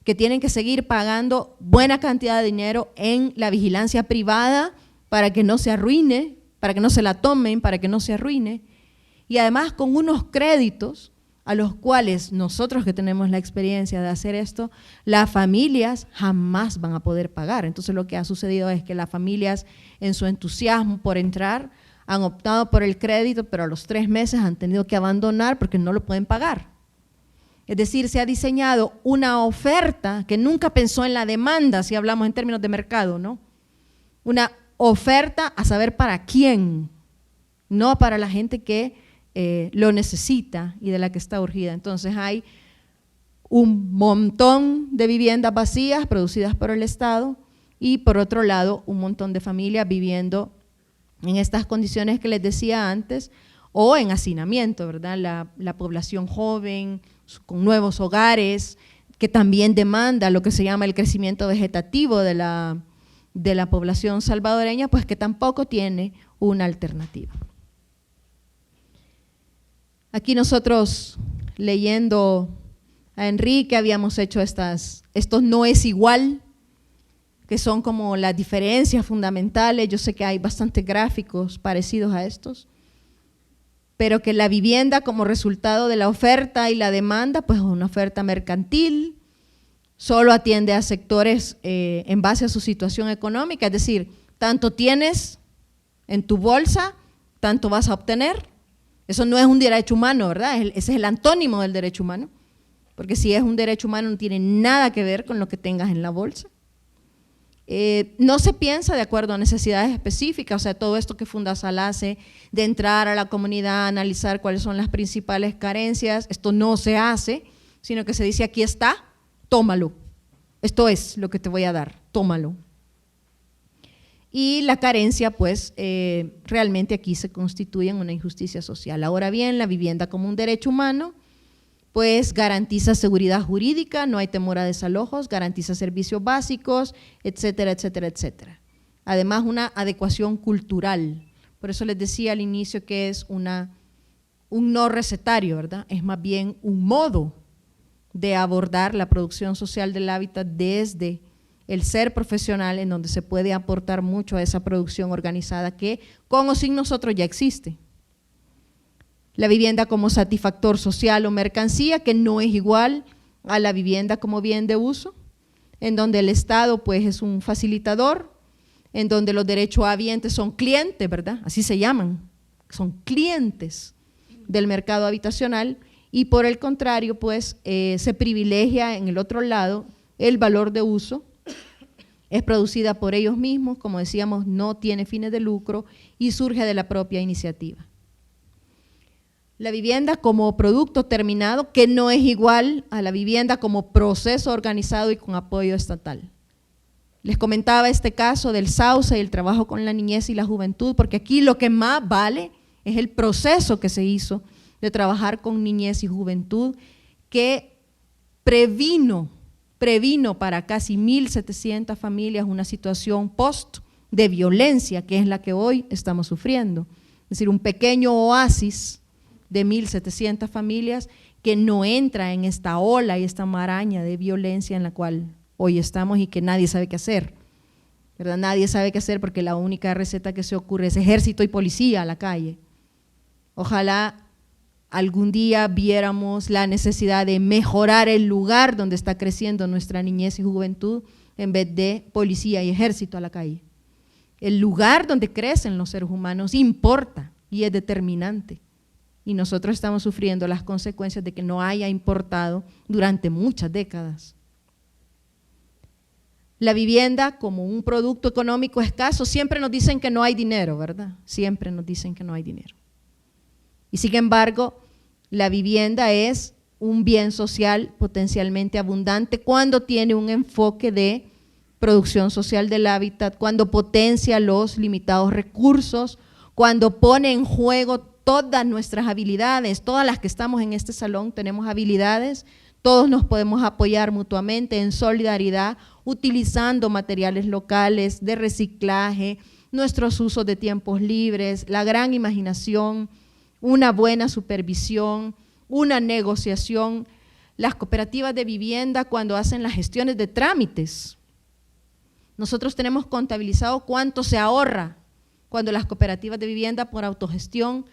que tienen que seguir pagando buena cantidad de dinero en la vigilancia privada para que no se arruine, para que no se la tomen, para que no se arruine, y además con unos créditos a los cuales nosotros que tenemos la experiencia de hacer esto, las familias jamás van a poder pagar. Entonces lo que ha sucedido es que las familias en su entusiasmo por entrar han optado por el crédito, pero a los 3 meses han tenido que abandonar porque no lo pueden pagar. Es decir, se ha diseñado una oferta que nunca pensó en la demanda, si hablamos en términos de mercado, ¿no? Una oferta a saber para quién, no para la gente que lo necesita y de la que está urgida. Entonces hay un montón de viviendas vacías producidas por el Estado y por otro lado un montón de familias viviendo en estas condiciones que les decía antes o en hacinamiento, ¿verdad? La población joven con nuevos hogares que también demanda lo que se llama el crecimiento vegetativo de la población salvadoreña, pues que tampoco tiene una alternativa. Aquí nosotros leyendo a Enrique habíamos hecho estos no es igual, que son como las diferencias fundamentales. Yo sé que hay bastantes gráficos parecidos a estos, pero que la vivienda como resultado de la oferta y la demanda, pues es una oferta mercantil, solo atiende a sectores en base a su situación económica, es decir, tanto tienes en tu bolsa, tanto vas a obtener. Eso no es un derecho humano, ¿verdad? Ese es el antónimo del derecho humano, porque si es un derecho humano no tiene nada que ver con lo que tengas en la bolsa. No se piensa de acuerdo a necesidades específicas, o sea, todo esto que Fundasal hace de entrar a la comunidad, analizar cuáles son las principales carencias, esto no se hace, sino que se dice aquí está, tómalo, esto es lo que te voy a dar, tómalo. Y la carencia, pues, realmente aquí se constituye en una injusticia social. Ahora bien, la vivienda como un derecho humano, pues garantiza seguridad jurídica, no hay temor a desalojos, garantiza servicios básicos, etcétera, etcétera, etcétera. Además, una adecuación cultural. Por eso les decía al inicio que es un no recetario, ¿verdad? Es más bien un modo de abordar la producción social del hábitat desde el ser profesional, en donde se puede aportar mucho a esa producción organizada que con o sin nosotros ya existe. La vivienda como satisfactor social o mercancía, que no es igual a la vivienda como bien de uso, en donde el Estado pues es un facilitador, en donde los derechohabientes son clientes, ¿verdad? Así se llaman, son clientes del mercado habitacional, y por el contrario pues se privilegia en el otro lado el valor de uso, es producida por ellos mismos, como decíamos, no tiene fines de lucro y surge de la propia iniciativa. La vivienda como producto terminado, que no es igual a la vivienda como proceso organizado y con apoyo estatal. Les comentaba este caso del Sauce y el trabajo con la niñez y la juventud, porque aquí lo que más vale es el proceso que se hizo de trabajar con niñez y juventud, que previno para casi 1.700 familias una situación post de violencia, que es la que hoy estamos sufriendo. Es decir, un pequeño oasis de 1.700 familias que no entra en esta ola y esta maraña de violencia en la cual hoy estamos y que nadie sabe qué hacer, ¿verdad? Nadie sabe qué hacer porque la única receta que se ocurre es ejército y policía a la calle. Ojalá algún día viéramos la necesidad de mejorar el lugar donde está creciendo nuestra niñez y juventud en vez de policía y ejército a la calle. El lugar donde crecen los seres humanos importa y es determinante. Y nosotros estamos sufriendo las consecuencias de que no haya importado durante muchas décadas. La vivienda como un producto económico escaso, siempre nos dicen que no hay dinero, ¿verdad? Siempre nos dicen que no hay dinero. Y sin embargo, la vivienda es un bien social potencialmente abundante cuando tiene un enfoque de producción social del hábitat, cuando potencia los limitados recursos, cuando pone en juego todas nuestras habilidades. Todas las que estamos en este salón tenemos habilidades, todos nos podemos apoyar mutuamente en solidaridad, utilizando materiales locales de reciclaje, nuestros usos de tiempos libres, la gran imaginación, una buena supervisión, una negociación. Las cooperativas de vivienda cuando hacen las gestiones de trámites, nosotros tenemos contabilizado cuánto se ahorra cuando las cooperativas de vivienda por autogestión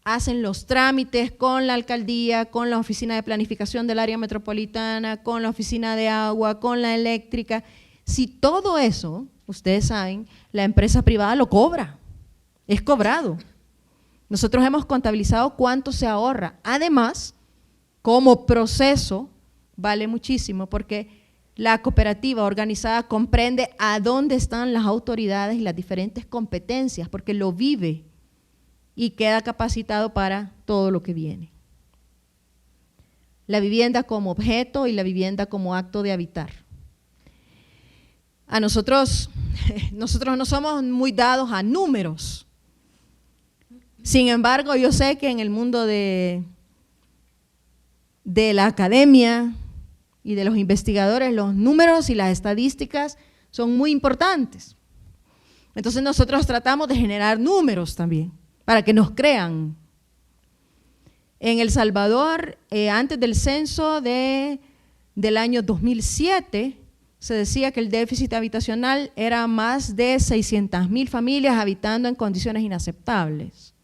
hacen los trámites con la alcaldía, con la oficina de planificación del área metropolitana, con la oficina de agua, con la eléctrica. Si todo eso, ustedes saben, la empresa privada lo cobra, es cobrado. Nosotros hemos contabilizado cuánto se ahorra. Además, como proceso, vale muchísimo porque la cooperativa organizada comprende a dónde están las autoridades y las diferentes competencias, porque lo vive y queda capacitado para todo lo que viene. la vivienda como objeto y la vivienda como acto de habitar. A nosotros no somos muy dados a números. Sin embargo, yo sé que en el mundo de la academia y de los investigadores, los números y las estadísticas son muy importantes. Entonces nosotros tratamos de generar números también, para que nos crean. En El Salvador, antes del censo del año 2007, se decía que el déficit habitacional era más de 600,000 familias habitando en condiciones inaceptables.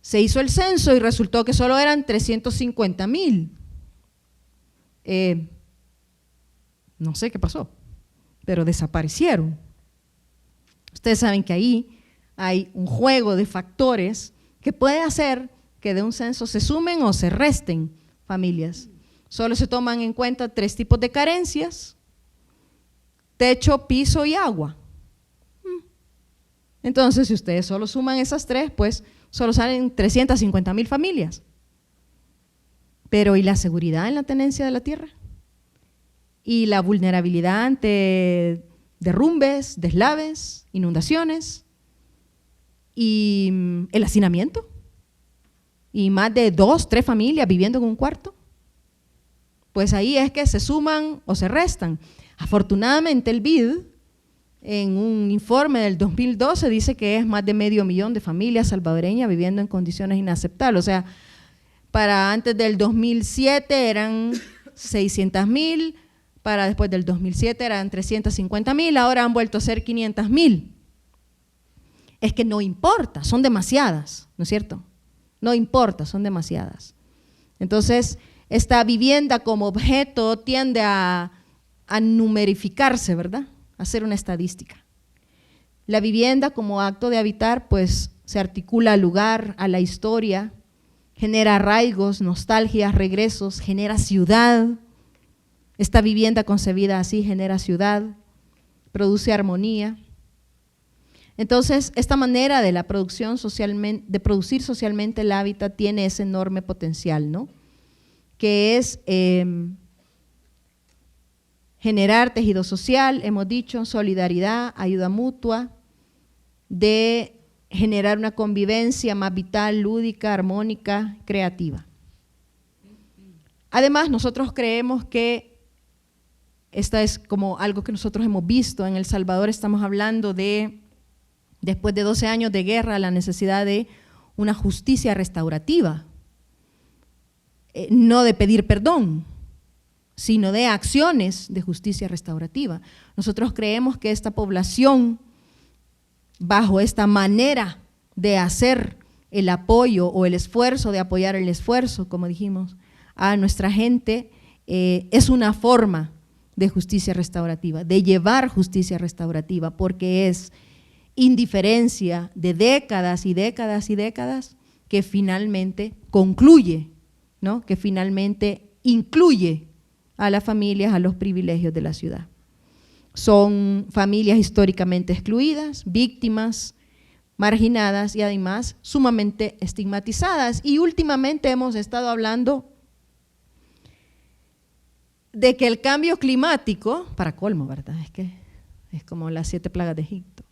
Se hizo el censo y resultó que solo eran 350,000. No sé qué pasó, pero desaparecieron. Ustedes saben que ahí hay un juego de factores que puede hacer que de un censo se sumen o se resten familias. Solo se toman en cuenta 3 tipos de carencias: techo, piso y agua. Entonces, si ustedes solo suman esas 3, pues solo salen 350,000 familias. Pero ¿y la seguridad en la tenencia de la tierra? ¿Y la vulnerabilidad ante derrumbes, deslaves, inundaciones? ¿Y el hacinamiento? ¿Y más de 2, 3 familias viviendo en un cuarto? Pues ahí es que se suman o se restan. Afortunadamente el BID, en un informe del 2012, dice que es más de 500,000 de familias salvadoreñas viviendo en condiciones inaceptables. O sea, para antes del 2007 eran 600,000, para después del 2007 eran 350,000, ahora han vuelto a ser 500,000. Es que no importa, son demasiadas, ¿no es cierto? No importa, son demasiadas. Entonces, esta vivienda como objeto tiende a numerificarse, ¿verdad? A hacer una estadística. La vivienda como acto de habitar, pues se articula al lugar, a la historia, genera arraigos, nostalgias, regresos, genera ciudad. Esta vivienda concebida así genera ciudad, produce armonía. Entonces, esta manera de la producción socialmente, de producir socialmente el hábitat tiene ese enorme potencial, ¿no? Que es generar tejido social, hemos dicho, solidaridad, ayuda mutua, de generar una convivencia más vital, lúdica, armónica, creativa. Además, nosotros creemos que esta es como algo que nosotros hemos visto. En El Salvador estamos hablando de, después de 12 años de guerra, la necesidad de una justicia restaurativa, no de pedir perdón, sino de acciones de justicia restaurativa. Nosotros creemos que esta población, bajo esta manera de hacer el apoyo o el esfuerzo, de apoyar el esfuerzo, como dijimos, a nuestra gente, es una forma de justicia restaurativa, de llevar justicia restaurativa, porque es indiferencia de décadas y décadas y décadas que finalmente concluye, ¿no? Que finalmente incluye a las familias, a los privilegios de la ciudad. Son familias históricamente excluidas, víctimas, marginadas y además sumamente estigmatizadas. Y últimamente hemos estado hablando de que el cambio climático, para colmo, ¿verdad? Es que es como las 7 plagas de Egipto.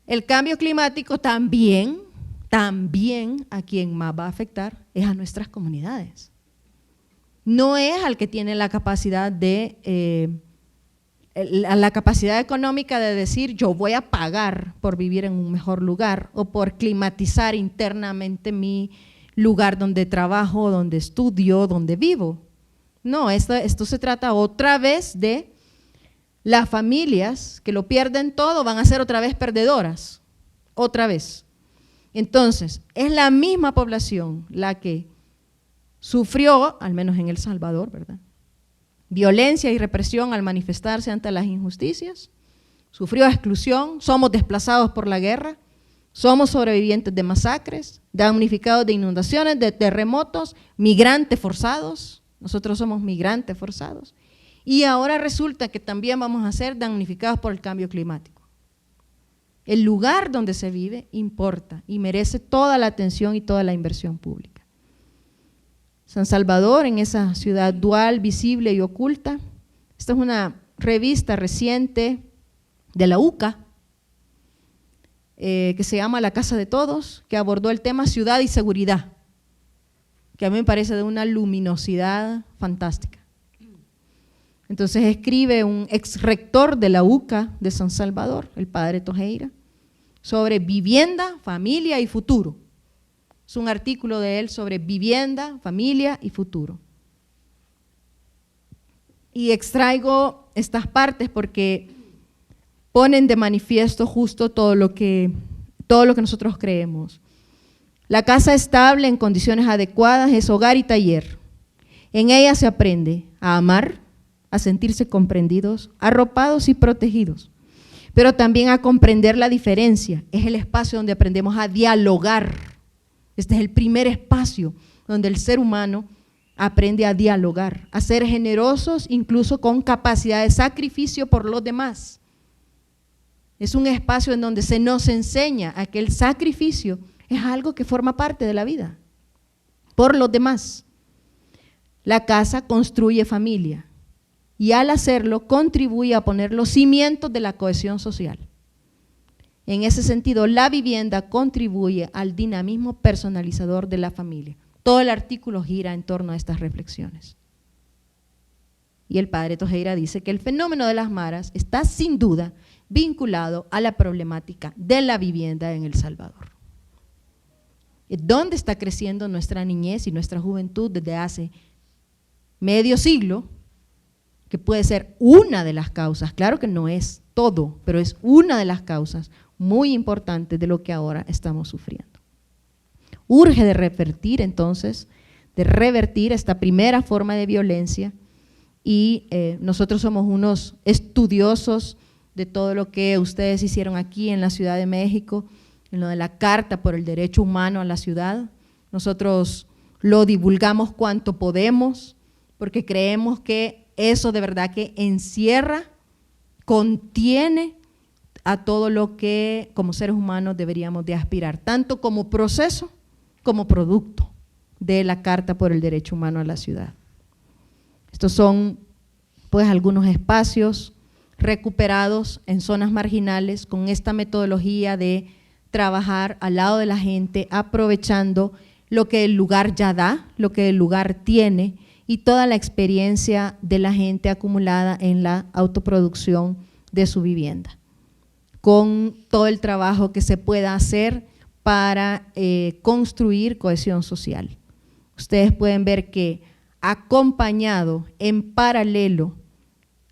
El cambio climático también a quien más va a afectar es a nuestras comunidades. No es al que tiene la capacidad la capacidad económica de decir yo voy a pagar por vivir en un mejor lugar o por climatizar internamente mi lugar donde trabajo, donde estudio, donde vivo. No, esto se trata otra vez de las familias que lo pierden todo, van a ser otra vez perdedoras, otra vez. Entonces, es la misma población la que sufrió, al menos en El Salvador, ¿verdad?, violencia y represión al manifestarse ante las injusticias, sufrió exclusión, somos desplazados por la guerra, somos sobrevivientes de masacres, damnificados de inundaciones, de terremotos, migrantes forzados, nosotros somos migrantes forzados, y ahora resulta que también vamos a ser damnificados por el cambio climático. El lugar donde se vive importa y merece toda la atención y toda la inversión pública. San Salvador, en esa ciudad dual, visible y oculta. Esta es una revista reciente de la UCA, que se llama La Casa de Todos, que abordó el tema ciudad y seguridad, que a mí me parece de una luminosidad fantástica. Entonces escribe un ex rector de la UCA de San Salvador, el padre Tojeira, sobre vivienda, familia y futuro. Es un artículo de él sobre vivienda, familia y futuro. Y extraigo estas partes porque ponen de manifiesto justo todo lo que nosotros creemos. La casa estable en condiciones adecuadas es hogar y taller. En ella se aprende a amar, a sentirse comprendidos, arropados y protegidos, pero también a comprender la diferencia. Es el espacio donde aprendemos a dialogar. Este es el primer espacio donde el ser humano aprende a dialogar, a ser generosos incluso con capacidad de sacrificio por los demás. Es un espacio en donde se nos enseña a que el sacrificio es algo que forma parte de la vida, por los demás. La casa construye familia y al hacerlo contribuye a poner los cimientos de la cohesión social. En ese sentido, la vivienda contribuye al dinamismo personalizador de la familia. Todo el artículo gira en torno a estas reflexiones. Y el padre Tojeira dice que el fenómeno de las maras está sin duda vinculado a la problemática de la vivienda en El Salvador. ¿Dónde está creciendo nuestra niñez y nuestra juventud desde hace medio siglo? Que puede ser una de las causas, claro que no es todo, pero es una de las causas muy importantes de lo que ahora estamos sufriendo. Urge de revertir entonces, esta primera forma de violencia y nosotros somos unos estudiosos de todo lo que ustedes hicieron aquí en la Ciudad de México, en lo de la Carta por el Derecho Humano a la Ciudad. Nosotros lo divulgamos cuanto podemos, porque creemos que eso de verdad que encierra, contiene a todo lo que como seres humanos deberíamos de aspirar, tanto como proceso como producto de la Carta por el Derecho Humano a la Ciudad. Estos son pues algunos espacios recuperados en zonas marginales con esta metodología de trabajar al lado de la gente, aprovechando lo que el lugar ya da, lo que el lugar tiene y toda la experiencia de la gente acumulada en la autoproducción de su vivienda, con todo el trabajo que se pueda hacer para construir cohesión social. Ustedes pueden ver que acompañado, en paralelo,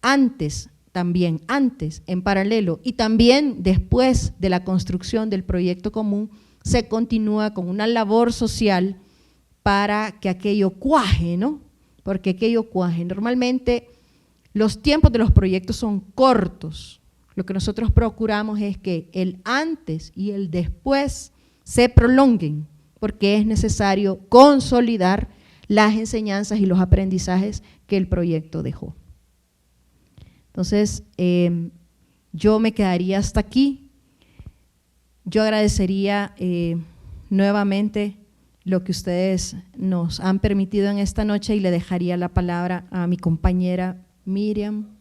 antes, en paralelo y también después de la construcción del proyecto común, se continúa con una labor social para que aquello cuaje, ¿no? Porque aquello cuaje. Normalmente los tiempos de los proyectos son cortos. Lo que nosotros procuramos es que el antes y el después se prolonguen, porque es necesario consolidar las enseñanzas y los aprendizajes que el proyecto dejó. Entonces, yo me quedaría hasta aquí. Yo agradecería nuevamente lo que ustedes nos han permitido en esta noche y le dejaría la palabra a mi compañera Miriam.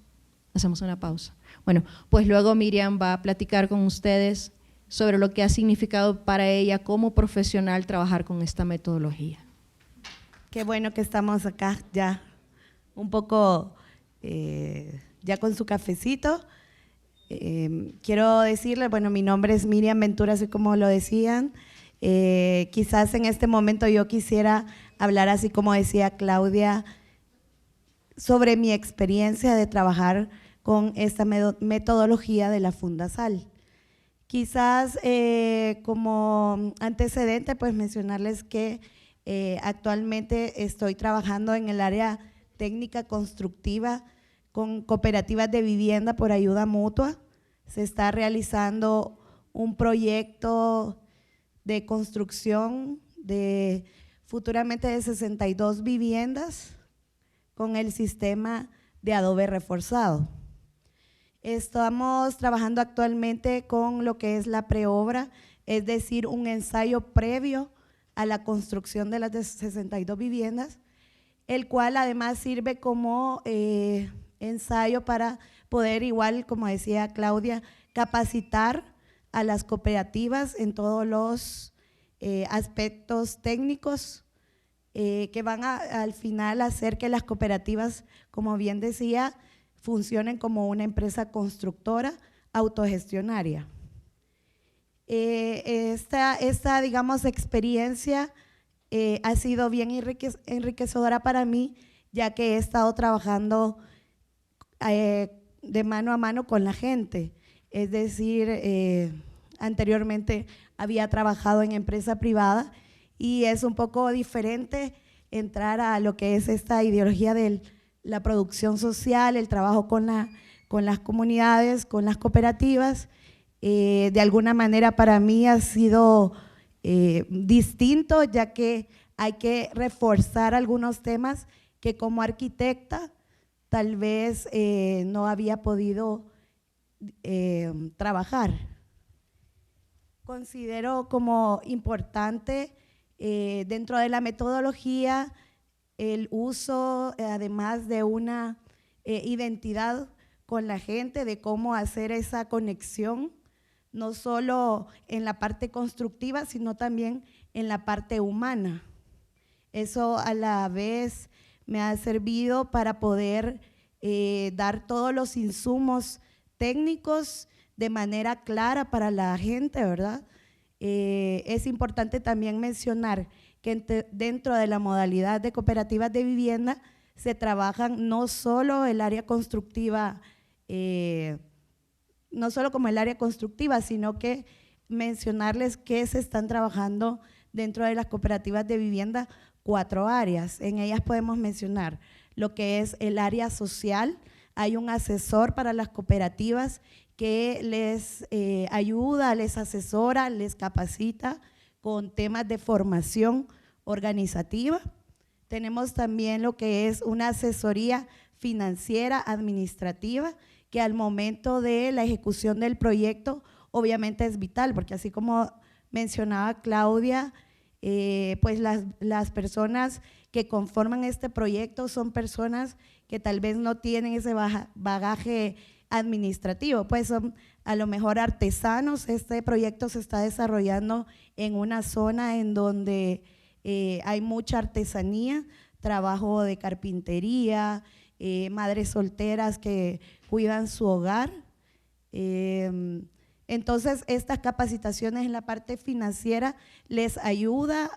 Hacemos una pausa. Bueno, pues luego Miriam va a platicar con ustedes sobre lo que ha significado para ella como profesional trabajar con esta metodología. Qué bueno que estamos acá ya un poco, ya con su cafecito. Quiero decirle, bueno, mi nombre es Miriam Ventura, así como lo decían. Quizás en este momento yo quisiera hablar, así como decía Claudia, sobre mi experiencia de trabajar con esta metodología de la Fundasal. Quizás como antecedente, pues mencionarles que actualmente estoy trabajando en el área técnica constructiva con cooperativas de vivienda por ayuda mutua. Se está realizando un proyecto de construcción de futuramente de 62 viviendas con el sistema de adobe reforzado. Estamos trabajando actualmente con lo que es la preobra, es decir, un ensayo previo a la construcción de las 62 viviendas, el cual además sirve como ensayo para poder, igual como decía Claudia, capacitar a las cooperativas en todos los aspectos técnicos que van al final a hacer que las cooperativas, como bien decía, funcionen como una empresa constructora autogestionaria. Esta, digamos, experiencia ha sido bien enriquecedora para mí, ya que he estado trabajando de mano a mano con la gente. Es decir, anteriormente había trabajado en empresa privada y es un poco diferente entrar a lo que es esta ideología de la producción social, el trabajo con las comunidades, con las cooperativas. De alguna manera para mí ha sido distinto, ya que hay que reforzar algunos temas que como arquitecta tal vez no había podido trabajar. Considero como importante dentro de la metodología el uso, además de una identidad con la gente, de cómo hacer esa conexión, no solo en la parte constructiva, sino también en la parte humana. Eso a la vez me ha servido para poder dar todos los insumos técnicos de manera clara para la gente, ¿verdad? Es importante también mencionar que dentro de la modalidad de cooperativas de vivienda se trabajan no solo el área constructiva, no solo como el área constructiva, sino que mencionarles que se están trabajando dentro de las cooperativas de vivienda 4 áreas. En ellas podemos mencionar lo que es el área social. Hay un asesor para las cooperativas que les ayuda, les asesora, les capacita con temas de formación organizativa. Tenemos también lo que es una asesoría financiera administrativa, que al momento de la ejecución del proyecto obviamente es vital, porque así como mencionaba Claudia, pues las personas que conforman este proyecto son personas que tal vez no tienen ese bagaje administrativo, pues son a lo mejor artesanos. Este proyecto se está desarrollando en una zona en donde hay mucha artesanía, trabajo de carpintería, madres solteras que cuidan su hogar. Entonces, estas capacitaciones en la parte financiera les ayuda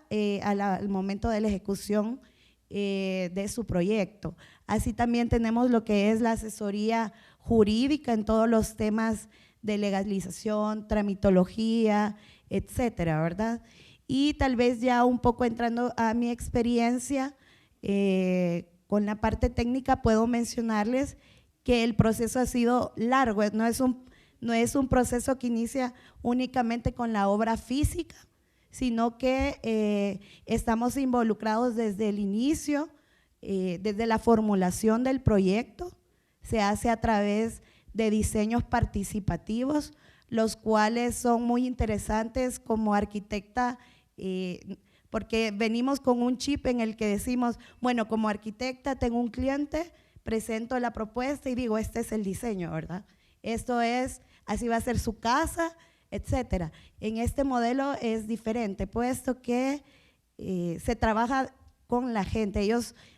al momento de la ejecución de su proyecto. Así también tenemos lo que es la asesoría jurídica en todos los temas de legalización, tramitología, etcétera, ¿verdad? Y tal vez ya un poco entrando a mi experiencia con la parte técnica, puedo mencionarles que el proceso ha sido largo, no es un proceso que inicia únicamente con la obra física, sino que estamos involucrados desde el inicio, desde la formulación del proyecto. Se hace a través de diseños participativos, los cuales son muy interesantes como arquitecta, porque venimos con un chip en el que decimos, bueno, como arquitecta tengo un cliente, presento la propuesta y digo, este es el diseño, ¿verdad? Esto es, así va a ser su casa, etcétera. En este modelo es diferente, puesto que se trabaja con la gente.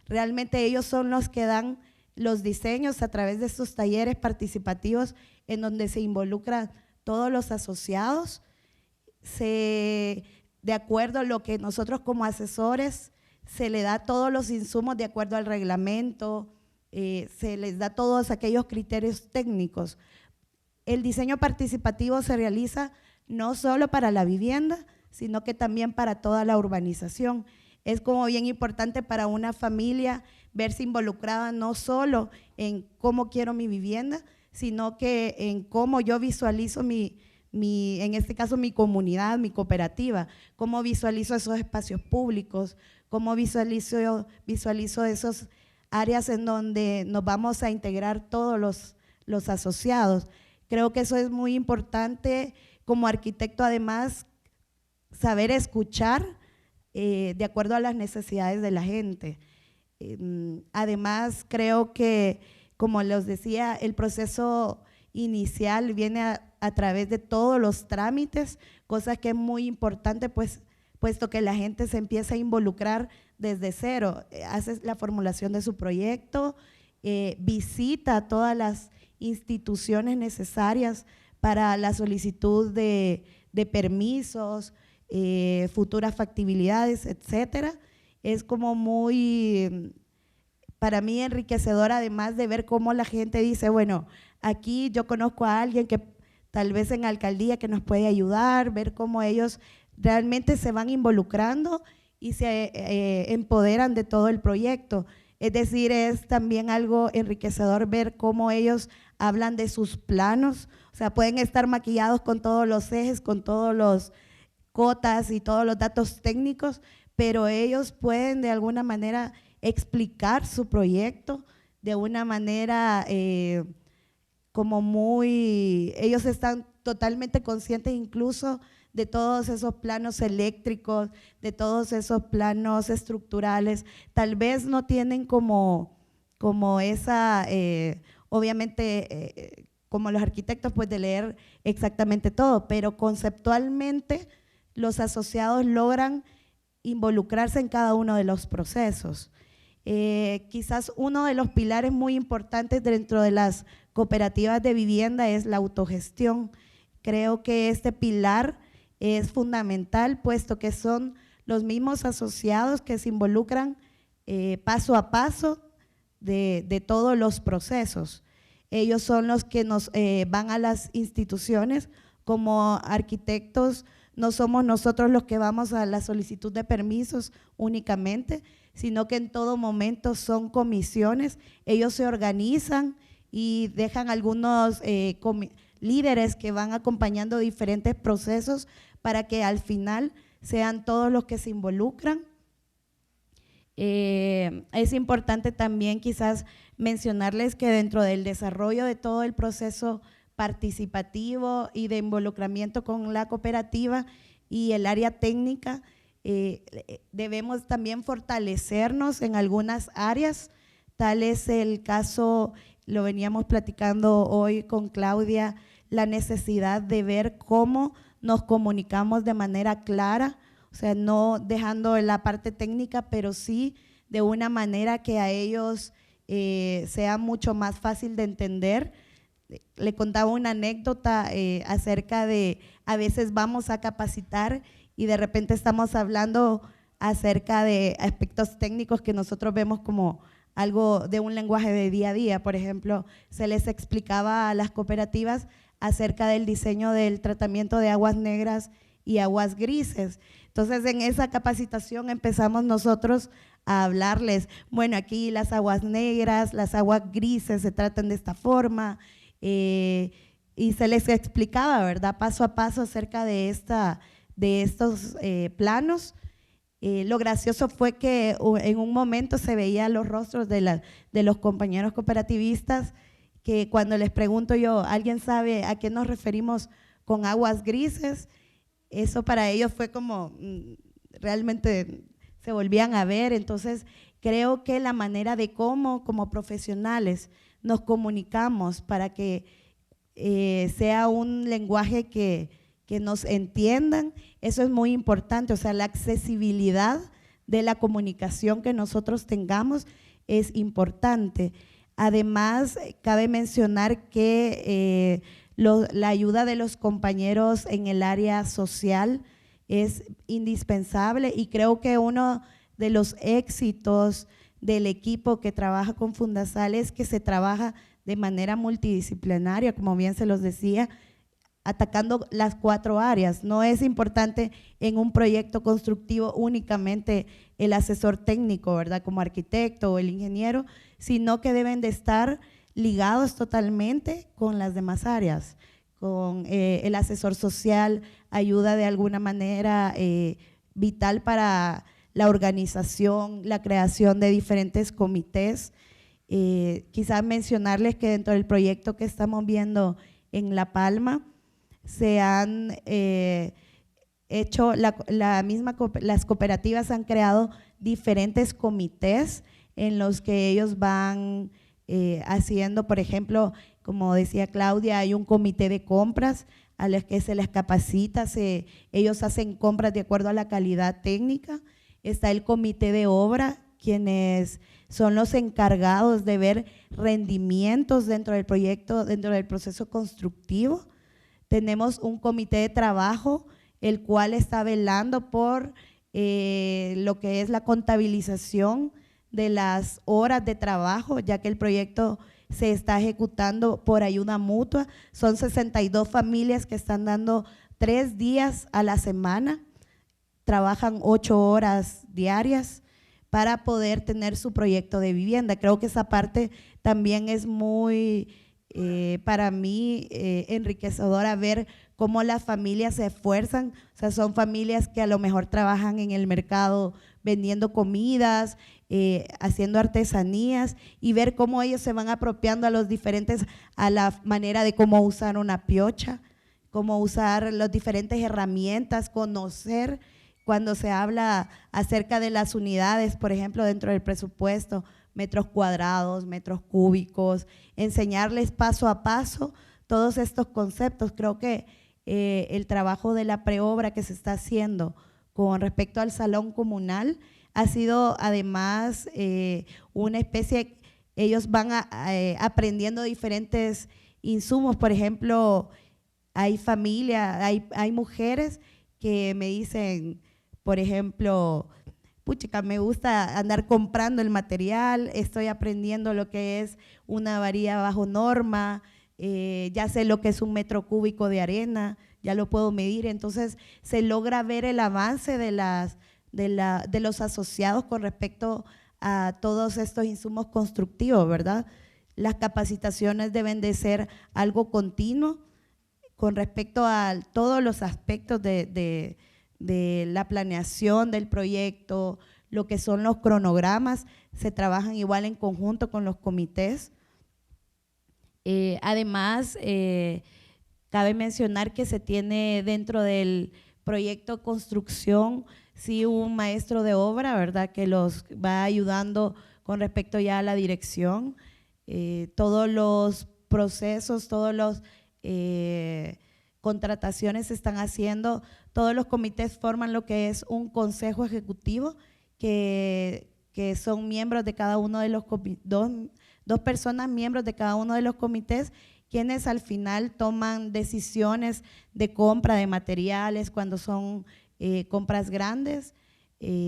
Realmente ellos son los que dan los diseños a través de estos talleres participativos en donde se involucran todos los asociados. De acuerdo a lo que nosotros como asesores, se le da todos los insumos de acuerdo al reglamento, se les da todos aquellos criterios técnicos. El diseño participativo se realiza no solo para la vivienda, sino que también para toda la urbanización. Es como bien importante para una familia verse involucrada no solo en cómo quiero mi vivienda, sino que en cómo yo visualizo en este caso mi comunidad, mi cooperativa, cómo visualizo esos espacios públicos, cómo visualizo esos áreas en donde nos vamos a integrar todos los asociados. Creo que eso es muy importante como arquitecto, además, saber escuchar de acuerdo a las necesidades de la gente. Además, creo que, como les decía, el proceso inicial viene a través de todos los trámites, cosa que es muy importante, pues, puesto que la gente se empieza a involucrar desde cero, hace la formulación de su proyecto, visita a todas las instituciones necesarias para la solicitud de permisos, futuras factibilidades, etcétera. Es como muy, para mí, enriquecedor, además de ver cómo la gente dice, bueno, aquí yo conozco a alguien que tal vez en alcaldía que nos puede ayudar, ver cómo ellos realmente se van involucrando y se empoderan de todo el proyecto. Es decir, es también algo enriquecedor ver cómo ellos hablan de sus planos, o sea, pueden estar maquillados con todos los ejes, con todos los cotas y todos los datos técnicos, pero ellos pueden de alguna manera explicar su proyecto de una manera como muy, ellos están totalmente conscientes incluso de todos esos planos eléctricos, de todos esos planos estructurales. Tal vez no tienen como esa, obviamente, como los arquitectos, pues de leer exactamente todo, pero conceptualmente los asociados logran involucrarse en cada uno de los procesos. Quizás uno de los pilares muy importantes dentro de las cooperativas de vivienda es la autogestión. Creo que este pilar es fundamental, puesto que son los mismos asociados que se involucran paso a paso de todos los procesos. Ellos son los que nos van a las instituciones. Como arquitectos, no somos nosotros los que vamos a la solicitud de permisos únicamente, sino que en todo momento son comisiones. Ellos se organizan y dejan algunos líderes que van acompañando diferentes procesos para que al final sean todos los que se involucran. Es importante también quizás mencionarles que dentro del desarrollo de todo el proceso participativo y de involucramiento con la cooperativa y el área técnica, debemos también fortalecernos en algunas áreas. Tal es el caso, lo veníamos platicando hoy con Claudia, la necesidad de ver cómo nos comunicamos de manera clara, o sea, no dejando la parte técnica, pero sí de una manera que a ellos sea mucho más fácil de entender. Le contaba una anécdota acerca de, a veces vamos a capacitar y de repente estamos hablando acerca de aspectos técnicos que nosotros vemos como algo de un lenguaje de día a día. Por ejemplo, se les explicaba a las cooperativas acerca del diseño del tratamiento de aguas negras y aguas grises. Entonces, en esa capacitación empezamos nosotros a hablarles, bueno, aquí las aguas negras, las aguas grises se tratan de esta forma, y se les explicaba, ¿verdad?, paso a paso acerca de estos planos. Lo gracioso fue que en un momento se veían los rostros de los compañeros cooperativistas, que cuando les pregunto yo, ¿alguien sabe a qué nos referimos con aguas grises? Eso para ellos fue como, realmente se volvían a ver. Entonces, creo que la manera de cómo como profesionales nos comunicamos para que sea un lenguaje que nos entiendan, eso es muy importante. O sea, la accesibilidad de la comunicación que nosotros tengamos es importante. Además, cabe mencionar que la ayuda de los compañeros en el área social es indispensable, y creo que uno de los éxitos del equipo que trabaja con Fundasal es que se trabaja de manera multidisciplinaria, como bien se los decía, atacando las 4 áreas. No es importante en un proyecto constructivo únicamente el asesor técnico, ¿verdad?, como arquitecto o el ingeniero, sino que deben de estar ligados totalmente con las demás áreas. Con el asesor social ayuda de alguna manera vital para la organización, la creación de diferentes comités. Quizás mencionarles que dentro del proyecto que estamos viendo en La Palma, se han hecho, las cooperativas han creado diferentes comités en los que ellos van haciendo, por ejemplo, como decía Claudia, hay un comité de compras a los que se les capacita, ellos hacen compras de acuerdo a la calidad técnica. Está el comité de obra, quienes son los encargados de ver rendimientos dentro del proyecto, dentro del proceso constructivo. Tenemos un comité de trabajo, el cual está velando por lo que es la contabilización de las horas de trabajo, ya que el proyecto se está ejecutando por ayuda mutua. Son 62 familias que están dando 3 días a la semana, trabajan 8 horas diarias para poder tener su proyecto de vivienda. Creo que esa parte también es muy, para mí, enriquecedora, ver cómo las familias se esfuerzan. O sea, son familias que a lo mejor trabajan en el mercado vendiendo comidas, haciendo artesanías, y ver cómo ellos se van apropiando a la manera de cómo usar una piocha, cómo usar las diferentes herramientas, conocer cuando se habla acerca de las unidades, por ejemplo, dentro del presupuesto, metros cuadrados, metros cúbicos, enseñarles paso a paso todos estos conceptos. Creo que el trabajo de la preobra que se está haciendo con respecto al salón comunal ha sido además una especie, ellos van aprendiendo diferentes insumos. Por ejemplo, hay familias, hay mujeres que me dicen, por ejemplo, puchica, me gusta andar comprando el material, estoy aprendiendo lo que es una varilla bajo norma, ya sé lo que es un metro cúbico de arena, ya lo puedo medir. Entonces se logra ver el avance de los asociados con respecto a todos estos insumos constructivos, ¿verdad? Las capacitaciones deben de ser algo continuo con respecto a todos los aspectos de la planeación del proyecto, lo que son los cronogramas, se trabajan igual en conjunto con los comités. Además, cabe mencionar que se tiene dentro del proyecto construcción, sí, un maestro de obra, ¿verdad?, que los va ayudando con respecto ya a la dirección. Todos los procesos, todos los contrataciones se están haciendo, todos los comités forman lo que es un consejo ejecutivo que son miembros de cada uno de los dos personas miembros de cada uno de los comités, quienes al final toman decisiones de compra de materiales cuando son compras grandes.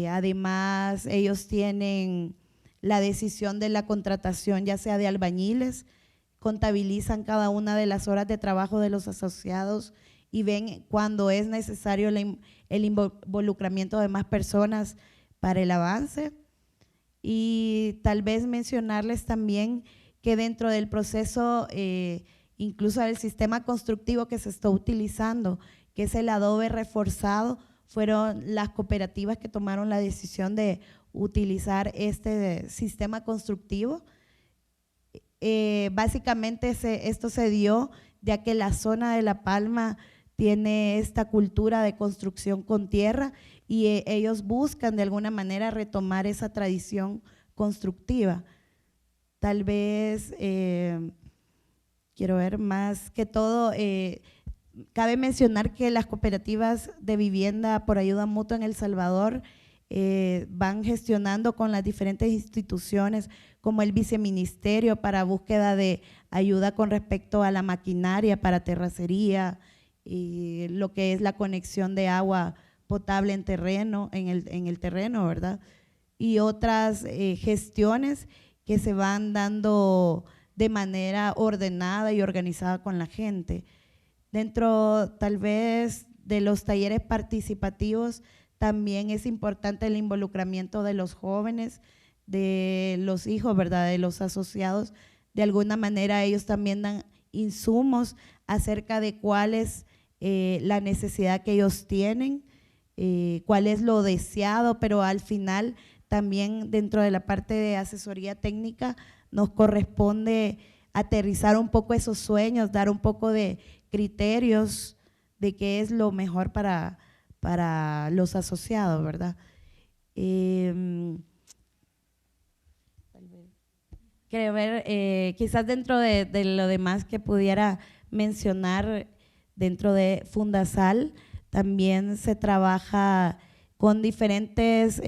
Además, ellos tienen la decisión de la contratación, ya sea de albañiles, contabilizan cada una de las horas de trabajo de los asociados y ven cuando es necesario el involucramiento de más personas para el avance. Y tal vez mencionarles también que dentro del proceso, incluso del sistema constructivo que se está utilizando, que es el adobe reforzado, fueron las cooperativas que tomaron la decisión de utilizar este sistema constructivo. Básicamente esto se dio ya que la zona de La Palma tiene esta cultura de construcción con tierra y ellos buscan de alguna manera retomar esa tradición constructiva. Tal vez, quiero ver más que todo, cabe mencionar que las cooperativas de vivienda por ayuda mutua en El Salvador van gestionando con las diferentes instituciones como el viceministerio para búsqueda de ayuda con respecto a la maquinaria para terracería y lo que es la conexión de agua potable en el terreno, ¿verdad? Y otras gestiones que se van dando de manera ordenada y organizada con la gente. Dentro tal vez de los talleres participativos también es importante el involucramiento de los jóvenes, de los hijos, ¿verdad?, de los asociados. De alguna manera ellos también dan insumos acerca de cuál es la necesidad que ellos tienen, cuál es lo deseado, pero al final también dentro de la parte de asesoría técnica nos corresponde aterrizar un poco esos sueños, dar un poco de criterios de qué es lo mejor para los asociados, ¿verdad? Quiero ver, quizás dentro de lo demás que pudiera mencionar dentro de Fundasal, también se trabaja con diferentes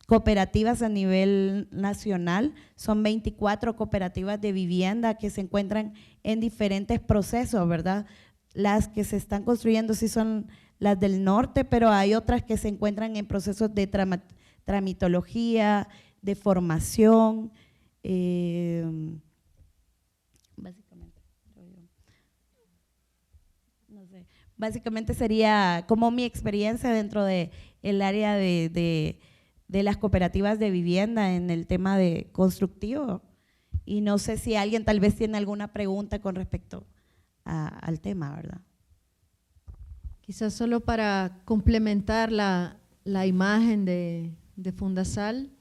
cooperativas a nivel nacional. Son 24 cooperativas de vivienda que se encuentran en diferentes procesos, ¿verdad? Las que se están construyendo sí son las del norte, pero hay otras que se encuentran en procesos de tramitología, de formación, básicamente, no sé, básicamente sería como mi experiencia dentro de el área de las cooperativas de vivienda en el tema de constructivo, y no sé si alguien tal vez tiene alguna pregunta con respecto al tema, ¿verdad? Quizás solo para complementar la imagen de Fundasal.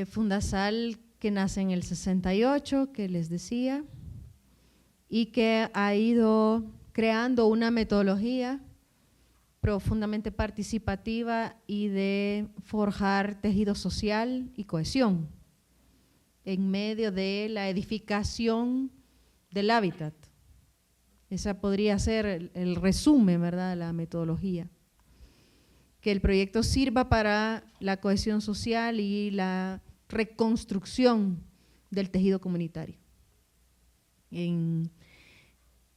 Fundasal que nace en el 68, que les decía, y que ha ido creando una metodología profundamente participativa y de forjar tejido social y cohesión en medio de la edificación del hábitat. Esa podría ser el resumen, ¿verdad?, de la metodología. Que el proyecto sirva para la cohesión social y la reconstrucción del tejido comunitario. En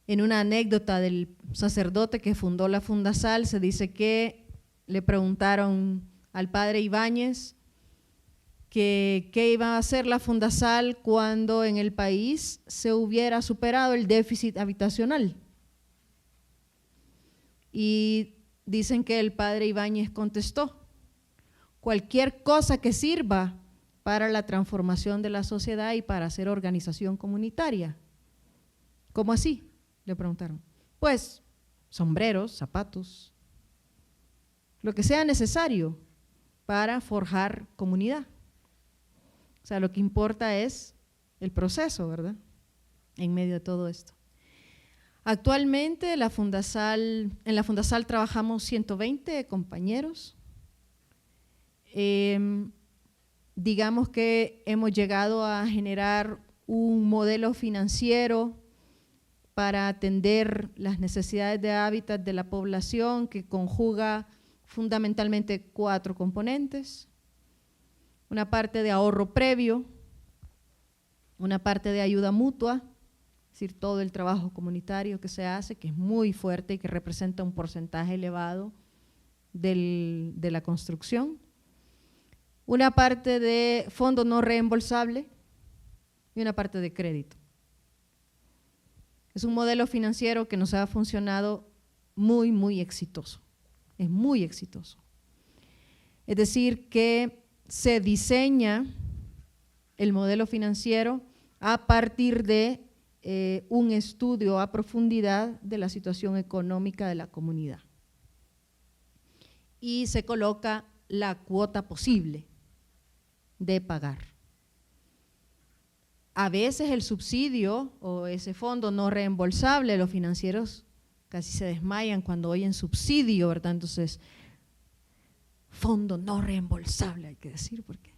una anécdota del sacerdote que fundó la Fundasal, se dice que le preguntaron al padre Ibáñez que qué iba a hacer la Fundasal cuando en el país se hubiera superado el déficit habitacional. Y dicen que el padre Ibáñez contestó: cualquier cosa que sirva para la transformación de la sociedad y para hacer organización comunitaria. ¿Cómo así?, le preguntaron. Pues sombreros, zapatos, lo que sea necesario para forjar comunidad. O sea, lo que importa es el proceso, ¿verdad?, en medio de todo esto. Actualmente en la Fundasal trabajamos 120 compañeros. Digamos que hemos llegado a generar un modelo financiero para atender las necesidades de hábitat de la población que conjuga fundamentalmente 4 componentes. Una parte de ahorro previo, una parte de ayuda mutua, es decir, todo el trabajo comunitario que se hace, que es muy fuerte y que representa un porcentaje elevado de la construcción. Una parte de fondo no reembolsable y una parte de crédito. Es un modelo financiero que nos ha funcionado muy, muy exitoso. Es muy exitoso. Es decir, que se diseña el modelo financiero a partir de un estudio a profundidad de la situación económica de la comunidad. Y se coloca la cuota posible de pagar. A veces el subsidio o ese fondo no reembolsable, los financieros casi se desmayan cuando oyen subsidio, ¿verdad? Entonces, fondo no reembolsable hay que decir porque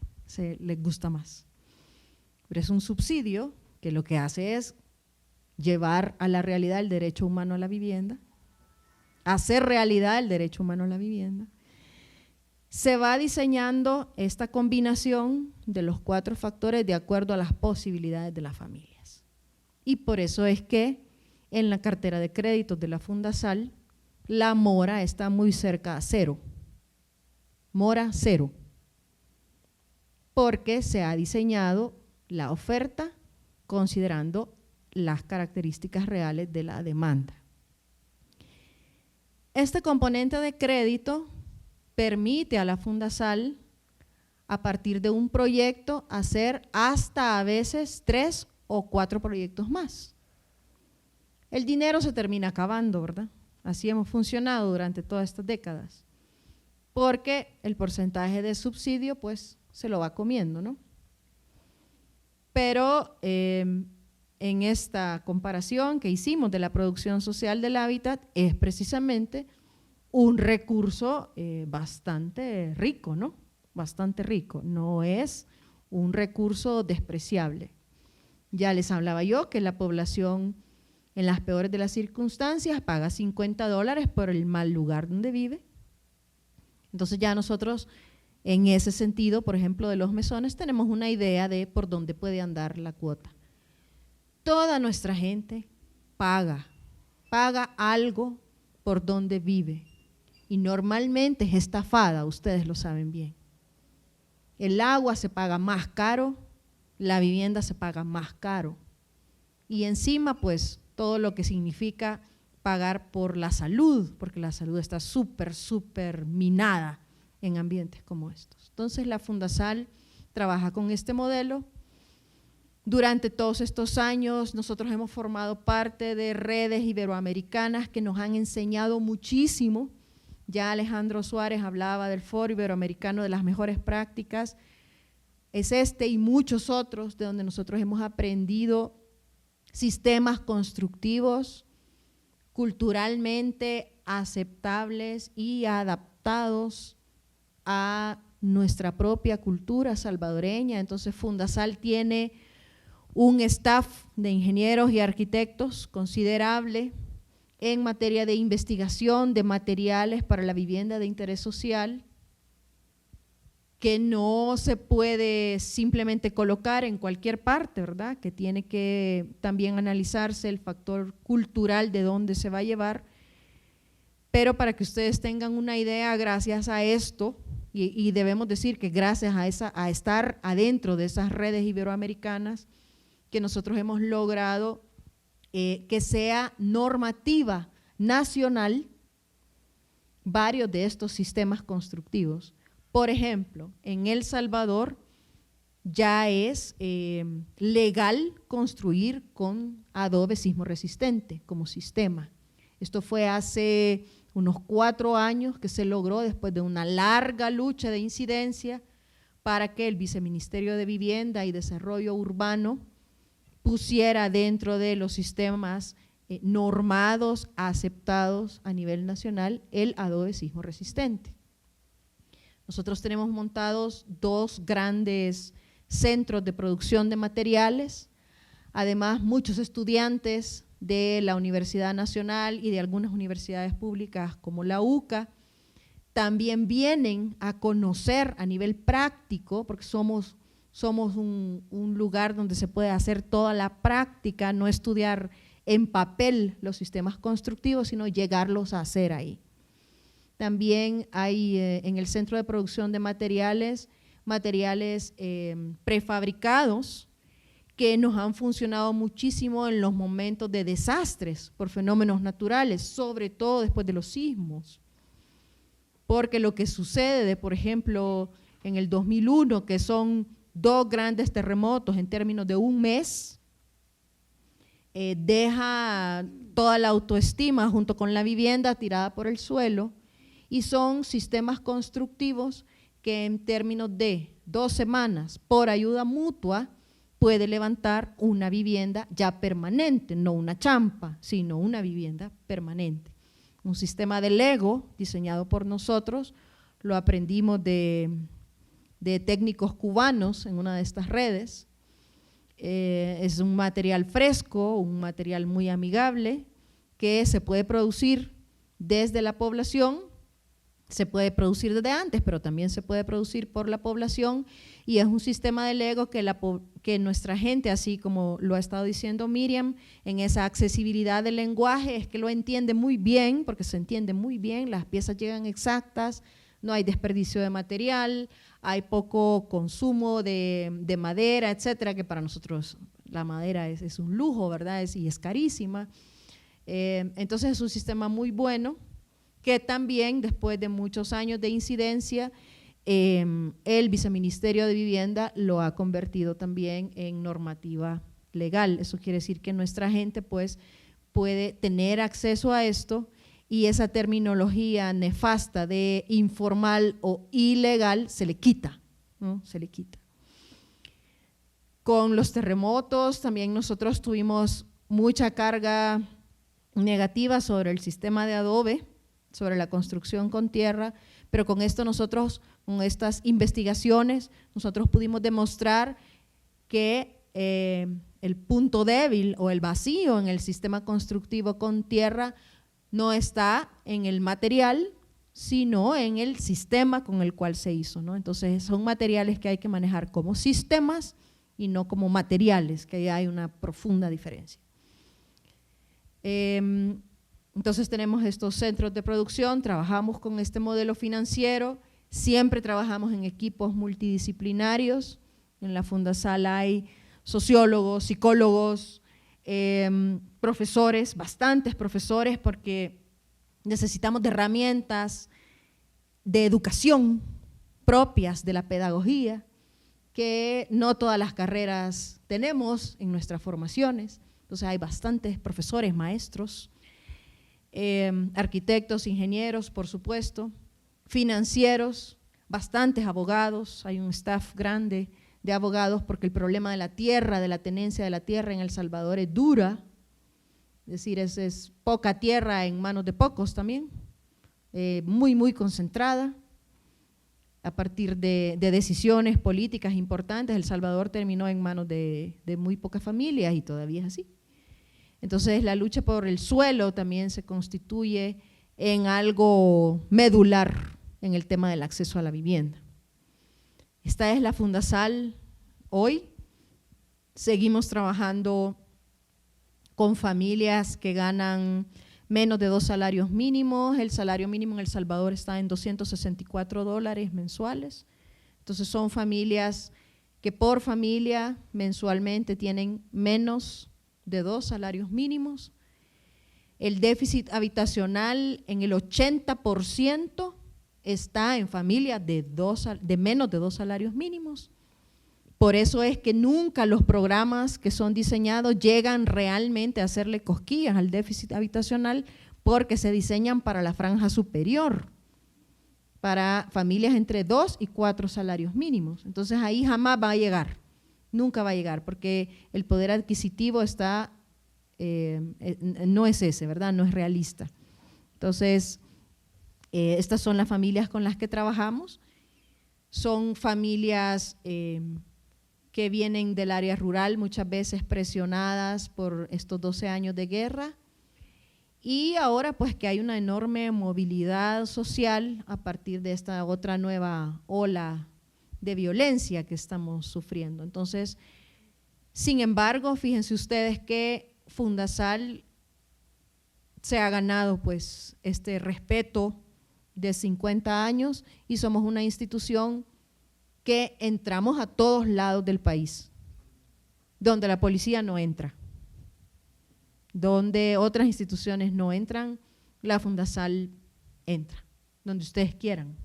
les gusta más. Pero es un subsidio que lo que hace es llevar a la realidad el derecho humano a la vivienda, hacer realidad el derecho humano a la vivienda. Se va diseñando esta combinación de los 4 factores de acuerdo a las posibilidades de las familias. Y por eso es que en la cartera de créditos de la Fundasal, la mora está muy cerca a 0. Mora 0. Porque se ha diseñado la oferta considerando las características reales de la demanda. Este componente de crédito permite a la Fundasal, a partir de un proyecto, hacer hasta a veces 3 o 4 proyectos más. El dinero se termina acabando, ¿verdad? Así hemos funcionado durante todas estas décadas, porque el porcentaje de subsidio pues se lo va comiendo, ¿no? Pero en esta comparación que hicimos de la producción social del hábitat es precisamente un recurso bastante rico, ¿no? bastante rico, no es un recurso despreciable. Ya les hablaba yo que la población en las peores de las circunstancias paga $50 por el mal lugar donde vive. Entonces ya nosotros en ese sentido, por ejemplo, de los mesones, tenemos una idea de por dónde puede andar la cuota. Toda nuestra gente paga algo por donde vive y normalmente es estafada, ustedes lo saben bien. El agua se paga más caro, la vivienda se paga más caro y encima pues todo lo que significa pagar por la salud, porque la salud está súper minada en ambientes como estos. Entonces la Fundasal trabaja con este modelo. Durante todos estos años nosotros hemos formado parte de redes iberoamericanas que nos han enseñado muchísimo. Ya Alejandro Suárez hablaba del Foro Iberoamericano de las Mejores Prácticas. Es este y muchos otros de donde nosotros hemos aprendido sistemas constructivos, culturalmente aceptables y adaptados a nuestra propia cultura salvadoreña. Entonces Fundasal tiene un staff de ingenieros y arquitectos considerable en materia de investigación de materiales para la vivienda de interés social, que no se puede simplemente colocar en cualquier parte, ¿verdad? Que tiene que también analizarse el factor cultural de dónde se va a llevar, pero para que ustedes tengan una idea, gracias a esto, y debemos decir que gracias a estar adentro de esas redes iberoamericanas, que nosotros hemos logrado que sea normativa nacional varios de estos sistemas constructivos. Por ejemplo, en El Salvador ya es legal construir con adobe sismo resistente como sistema. Esto fue hace unos 4 años que se logró después de una larga lucha de incidencia para que el Viceministerio de Vivienda y Desarrollo Urbano pusiera dentro de los sistemas normados, aceptados a nivel nacional, el adobe sismo resistente. Nosotros tenemos montados 2 grandes centros de producción de materiales, además muchos estudiantes de la Universidad Nacional y de algunas universidades públicas como la UCA también vienen a conocer a nivel práctico, porque somos un lugar donde se puede hacer toda la práctica, no estudiar en papel los sistemas constructivos, sino llegarlos a hacer ahí. También hay en el Centro de Producción de materiales prefabricados que nos han funcionado muchísimo en los momentos de desastres por fenómenos naturales, sobre todo después de los sismos. Porque lo que sucede, por ejemplo, en el 2001, que son 2 grandes terremotos en términos de un mes, deja toda la autoestima junto con la vivienda tirada por el suelo, y son sistemas constructivos que en términos de 2 semanas por ayuda mutua puede levantar una vivienda ya permanente, no una champa, sino una vivienda permanente. Un sistema de Lego diseñado por nosotros, lo aprendimos de técnicos cubanos en una de estas redes. Es un material fresco, un material muy amigable que se puede producir desde la población, se puede producir desde antes, pero también se puede producir por la población, y es un sistema de Lego que nuestra gente, así como lo ha estado diciendo Miriam, en esa accesibilidad del lenguaje, es que lo entiende muy bien, porque se entiende muy bien, las piezas llegan exactas, no hay desperdicio de material, hay poco consumo de madera, etcétera, que para nosotros la madera es un lujo, ¿verdad? Y es carísima. Entonces es un sistema muy bueno, que también después de muchos años de incidencia, el Viceministerio de Vivienda lo ha convertido también en normativa legal. Eso quiere decir que nuestra gente pues puede tener acceso a esto, y esa terminología nefasta de informal o ilegal se le quita, ¿no? Se le quita. Con los terremotos también nosotros tuvimos mucha carga negativa sobre el sistema de adobe, sobre la construcción con tierra, Pero con esto nosotros, con estas investigaciones, nosotros pudimos demostrar que el punto débil o el vacío en el sistema constructivo con tierra no está en el material, sino en el sistema con el cual se hizo, ¿no? Entonces son materiales que hay que manejar como sistemas y no como materiales, que ahí hay una profunda diferencia. Entonces tenemos estos centros de producción, trabajamos con este modelo financiero, siempre trabajamos en equipos multidisciplinarios. En la Fundasal hay sociólogos, psicólogos, profesores, bastantes profesores, porque necesitamos de herramientas de educación propias de la pedagogía, que no todas las carreras tenemos en nuestras formaciones. Entonces hay bastantes profesores, maestros, arquitectos, ingenieros, por supuesto, financieros, bastantes abogados, hay un staff grande de abogados porque el problema de la tierra, de la tenencia de la tierra en El Salvador es dura, es decir, es poca tierra en manos de pocos también, muy concentrada. A partir de decisiones políticas importantes, El Salvador terminó en manos de muy pocas familias y todavía es así. Entonces la lucha por el suelo también se constituye en algo medular en el tema del acceso a la vivienda. Esta es la Fundasal hoy. Seguimos trabajando con familias que ganan menos de 2 salarios mínimos. El salario mínimo en El Salvador está en $264 mensuales. Entonces son familias que por familia mensualmente tienen menos de 2 salarios mínimos. El déficit habitacional en el 80% está en familias de menos de 2 salarios mínimos. Por eso es que nunca los programas que son diseñados llegan realmente a hacerle cosquillas al déficit habitacional, porque se diseñan para la franja superior, para familias entre 2 y 4 salarios mínimos. Entonces ahí jamás va a llegar, nunca va a llegar, porque el poder adquisitivo está, no es ese, ¿verdad? No es realista. Entonces, estas son las familias con las que trabajamos. Son familias que vienen del área rural, muchas veces presionadas por estos 12 años de guerra, y ahora pues que hay una enorme movilidad social a partir de esta otra nueva ola de violencia que estamos sufriendo. Entonces, sin embargo, fíjense ustedes que Fundasal se ha ganado pues este respeto de 50 años y somos una institución que entramos a todos lados del país, donde la policía no entra, donde otras instituciones no entran, la Fundasal entra, donde ustedes quieran.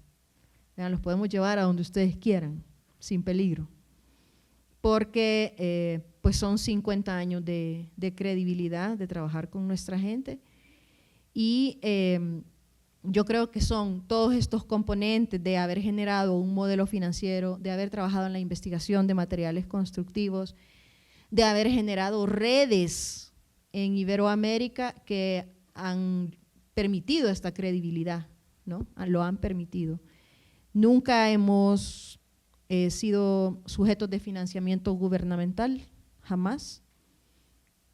Los podemos llevar a donde ustedes quieran, sin peligro, porque pues son 50 años de credibilidad, de trabajar con nuestra gente, y yo creo que son todos estos componentes de haber generado un modelo financiero, de haber trabajado en la investigación de materiales constructivos, de haber generado redes en Iberoamérica que han permitido esta credibilidad, ¿no? Lo han permitido. Nunca hemos sido sujetos de financiamiento gubernamental, jamás.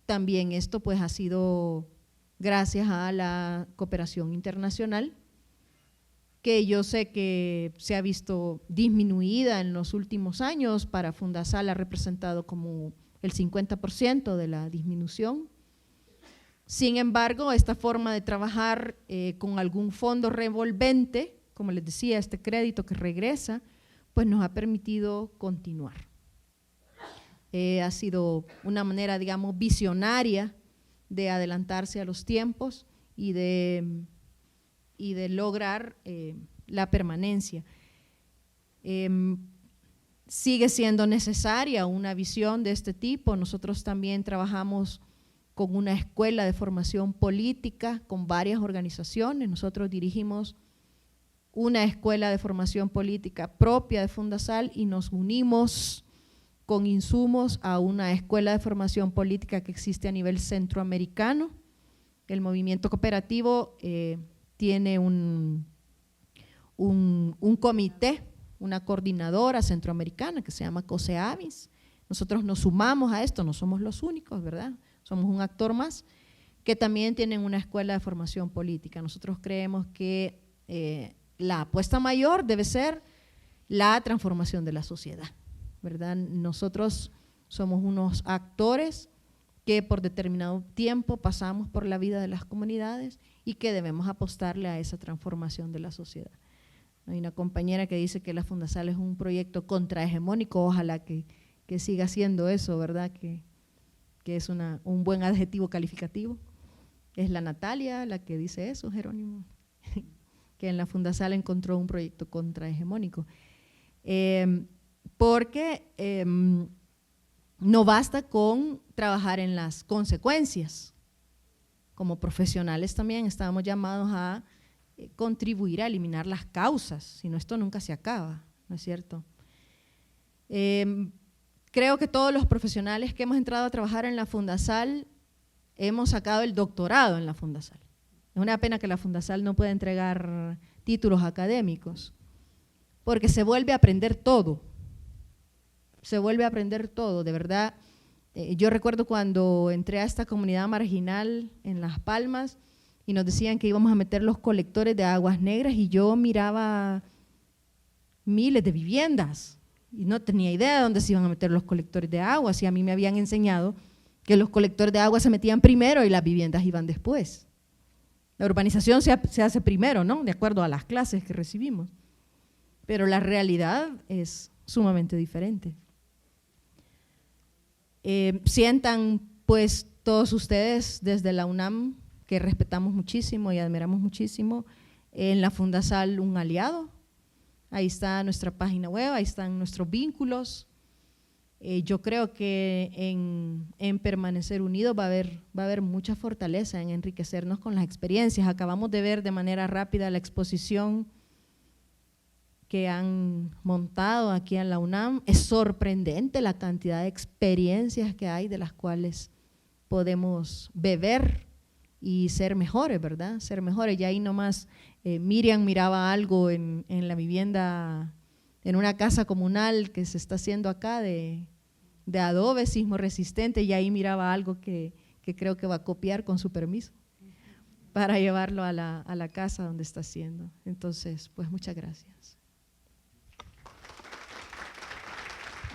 También esto pues ha sido gracias a la cooperación internacional, que yo sé que se ha visto disminuida en los últimos años. Para Fundasal ha representado como el 50% de la disminución. Sin embargo, esta forma de trabajar con algún fondo revolvente, como les decía, este crédito que regresa, pues nos ha permitido continuar. Ha sido una manera, digamos, visionaria de adelantarse a los tiempos y de lograr la permanencia. Sigue siendo necesaria una visión de este tipo. Nosotros también trabajamos con una escuela de formación política con varias organizaciones. Nosotros dirigimos una escuela de formación política propia de Fundasal y nos unimos con insumos a una escuela de formación política que existe a nivel centroamericano. El movimiento cooperativo tiene un comité, una coordinadora centroamericana que se llama COSEAMIS. Nosotros nos sumamos a esto, no somos los únicos, ¿verdad? Somos un actor más, que también tienen una escuela de formación política. Nosotros creemos que la apuesta mayor debe ser la transformación de la sociedad, ¿verdad? Nosotros somos unos actores que por determinado tiempo pasamos por la vida de las comunidades y que debemos apostarle a esa transformación de la sociedad. Hay una compañera que dice que la Fundasal es un proyecto contrahegemónico, ojalá que siga siendo eso, ¿verdad? Que es un buen adjetivo calificativo. Es la Natalia la que dice eso, Jerónimo, que en la Fundasal encontró un proyecto contrahegemónico. Porque no basta con trabajar en las consecuencias. Como profesionales también estamos llamados a contribuir a eliminar las causas, si no esto nunca se acaba, ¿no es cierto? Creo que todos los profesionales que hemos entrado a trabajar en la Fundasal hemos sacado el doctorado en la Fundasal. Es una pena que la Fundasal no pueda entregar títulos académicos, porque se vuelve a aprender todo. Se vuelve a aprender todo, de verdad. Yo recuerdo cuando entré a esta comunidad marginal en Las Palmas y nos decían que íbamos a meter los colectores de aguas negras y yo miraba miles de viviendas y no tenía idea de dónde se iban a meter los colectores de agua, y a mí me habían enseñado que los colectores de agua se metían primero y las viviendas iban después. La urbanización se hace primero, ¿no? De acuerdo a las clases que recibimos, pero la realidad es sumamente diferente. Sientan pues todos ustedes desde la UNAM, que respetamos muchísimo y admiramos muchísimo, en la Fundasal un aliado. Ahí está nuestra página web, ahí están nuestros vínculos. Yo creo que en permanecer unidos va a haber mucha fortaleza en enriquecernos con las experiencias. Acabamos de ver de manera rápida la exposición que han montado aquí en la UNAM. Es sorprendente la cantidad de experiencias que hay de las cuales podemos beber y ser mejores, ¿verdad? Ser mejores. Y ahí nomás Miriam miraba algo en la vivienda, en una casa comunal que se está haciendo acá de adobe sismo resistente, y ahí miraba algo que creo que va a copiar con su permiso para llevarlo a la casa donde está haciendo. Entonces, pues muchas gracias.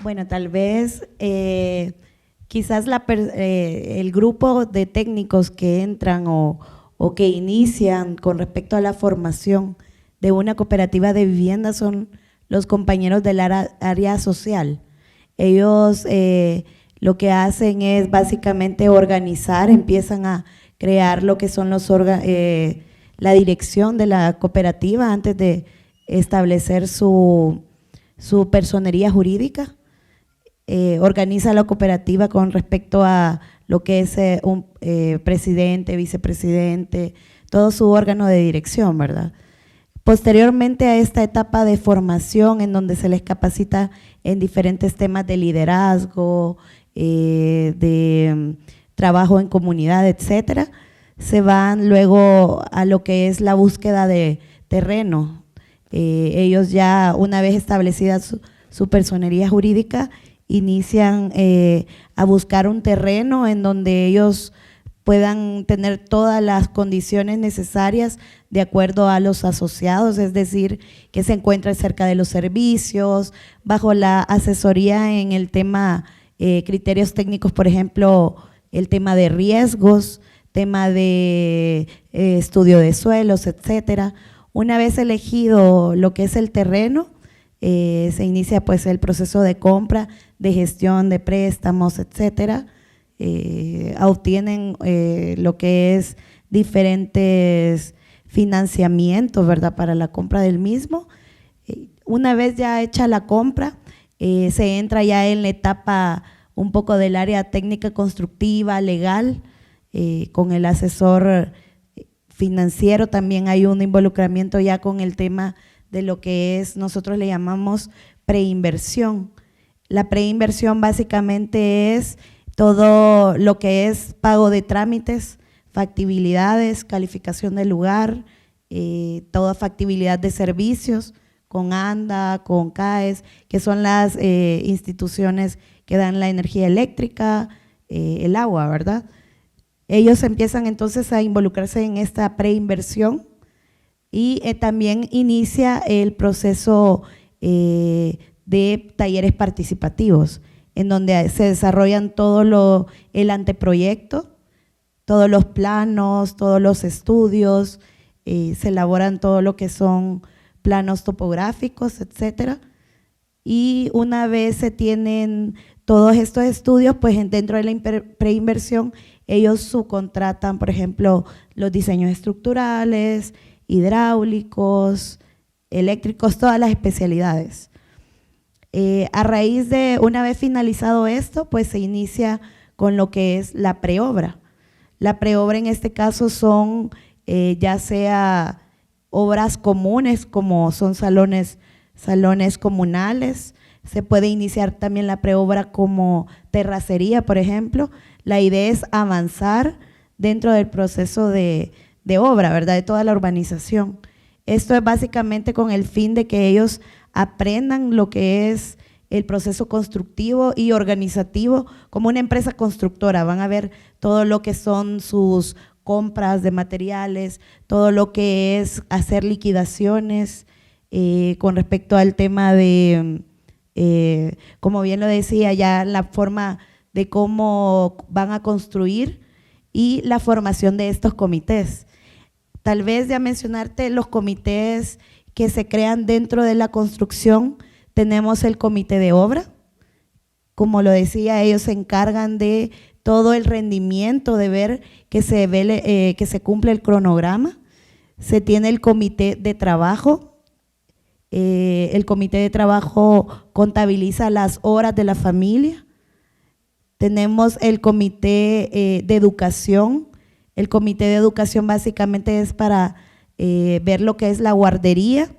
Bueno, tal vez quizás el grupo de técnicos que entran o que inician con respecto a la formación de una cooperativa de vivienda son los compañeros del área social. Ellos lo que hacen es básicamente organizar, empiezan a crear lo que son la dirección de la cooperativa antes de establecer su personería jurídica. Organiza la cooperativa con respecto a lo que es un presidente, vicepresidente, todo su órgano de dirección, ¿verdad? Posteriormente a esta etapa de formación en donde se les capacita en diferentes temas de liderazgo, de trabajo en comunidad, etcétera, se van luego a lo que es la búsqueda de terreno. Ellos ya, una vez establecida su personería jurídica, inician a buscar un terreno en donde ellos puedan tener todas las condiciones necesarias de acuerdo a los asociados, es decir, que se encuentren cerca de los servicios, bajo la asesoría en el tema, criterios técnicos, por ejemplo, el tema de riesgos, tema de estudio de suelos, etcétera. Una vez elegido lo que es el terreno, se inicia pues el proceso de compra, de gestión de préstamos, etcétera. Obtienen lo que es diferentes financiamientos, ¿verdad?, para la compra del mismo. Una vez ya hecha la compra, se entra ya en la etapa un poco del área técnica constructiva, legal, con el asesor financiero. También hay un involucramiento ya con el tema de lo que es, nosotros le llamamos preinversión. La preinversión básicamente es todo lo que es pago de trámites, factibilidades, calificación del lugar, toda factibilidad de servicios con ANDA, con CAES, que son las instituciones que dan la energía eléctrica, el agua, ¿verdad? Ellos empiezan entonces a involucrarse en esta preinversión y también inicia el proceso de talleres participativos, en donde se desarrollan todo el anteproyecto, todos los planos, todos los estudios, se elaboran todo lo que son planos topográficos, etcétera. Y una vez se tienen todos estos estudios, pues dentro de la preinversión, ellos subcontratan, por ejemplo, los diseños estructurales, hidráulicos, eléctricos, todas las especialidades. A raíz de, una vez finalizado esto, pues se inicia con lo que es la preobra. La preobra en este caso son ya sea obras comunes como son salones comunales, se puede iniciar también la preobra como terracería, por ejemplo. La idea es avanzar dentro del proceso de obra, ¿verdad?, de toda la urbanización. Esto es básicamente con el fin de que ellos aprendan lo que es el proceso constructivo y organizativo como una empresa constructora. Van a ver todo lo que son sus compras de materiales, todo lo que es hacer liquidaciones con respecto al tema de, como bien lo decía, ya la forma de cómo van a construir y la formación de estos comités. Tal vez ya mencionarte los comités que se crean dentro de la construcción. Tenemos el comité de obra, como lo decía, ellos se encargan de todo el rendimiento, de ver que se cumple el cronograma. Se tiene el comité de trabajo. El comité de trabajo contabiliza las horas de la familia. Tenemos el comité de educación. El comité de educación básicamente es para ver lo que es la guardería.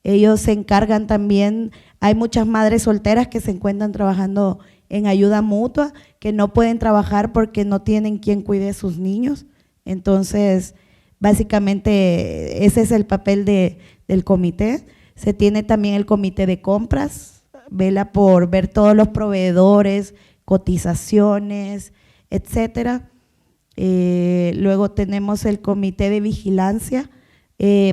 Ellos se encargan también, hay muchas madres solteras que se encuentran trabajando en ayuda mutua, que no pueden trabajar porque no tienen quien cuide a sus niños. Entonces, básicamente ese es el papel del comité. Se tiene también el comité de compras, vela por ver todos los proveedores, cotizaciones, etcétera. Luego tenemos el comité de vigilancia,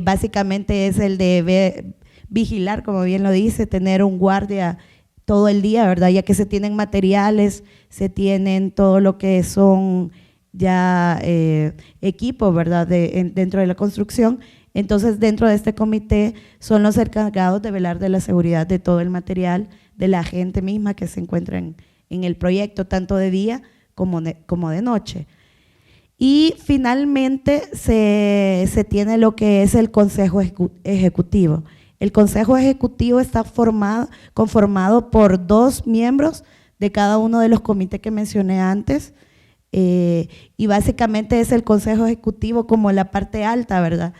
básicamente es el de vigilar, como bien lo dice, tener un guardia todo el día, ¿verdad? Ya que se tienen materiales, se tienen todo lo que son ya equipos, ¿verdad?, dentro de la construcción. Entonces, dentro de este comité son los encargados de velar de la seguridad de todo el material, de la gente misma que se encuentra en el proyecto, tanto de día como de noche. Y finalmente se tiene lo que es el Consejo Ejecutivo. El Consejo Ejecutivo está conformado por 2 miembros de cada uno de los comités que mencioné antes, y básicamente es el Consejo Ejecutivo como la parte alta, ¿verdad?,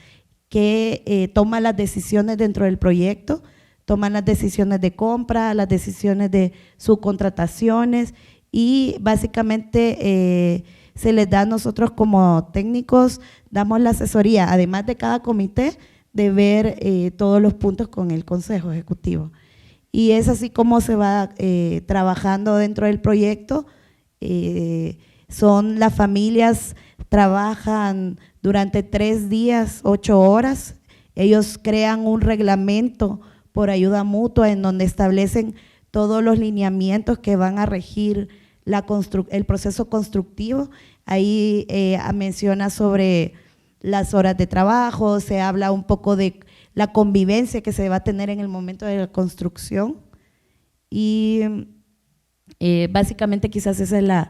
que toma las decisiones dentro del proyecto, toman las decisiones de compra, las decisiones de subcontrataciones, y básicamente se les da a nosotros como técnicos, damos la asesoría, además de cada comité, de ver todos los puntos con el Consejo Ejecutivo. Y es así como se va trabajando dentro del proyecto. Son las familias, trabajan durante 3 días, 8 horas. Ellos crean un reglamento por ayuda mutua en donde establecen todos los lineamientos que van a regir el proceso constructivo. Ahí menciona sobre las horas de trabajo, se habla un poco de la convivencia que se va a tener en el momento de la construcción, y básicamente quizás ese es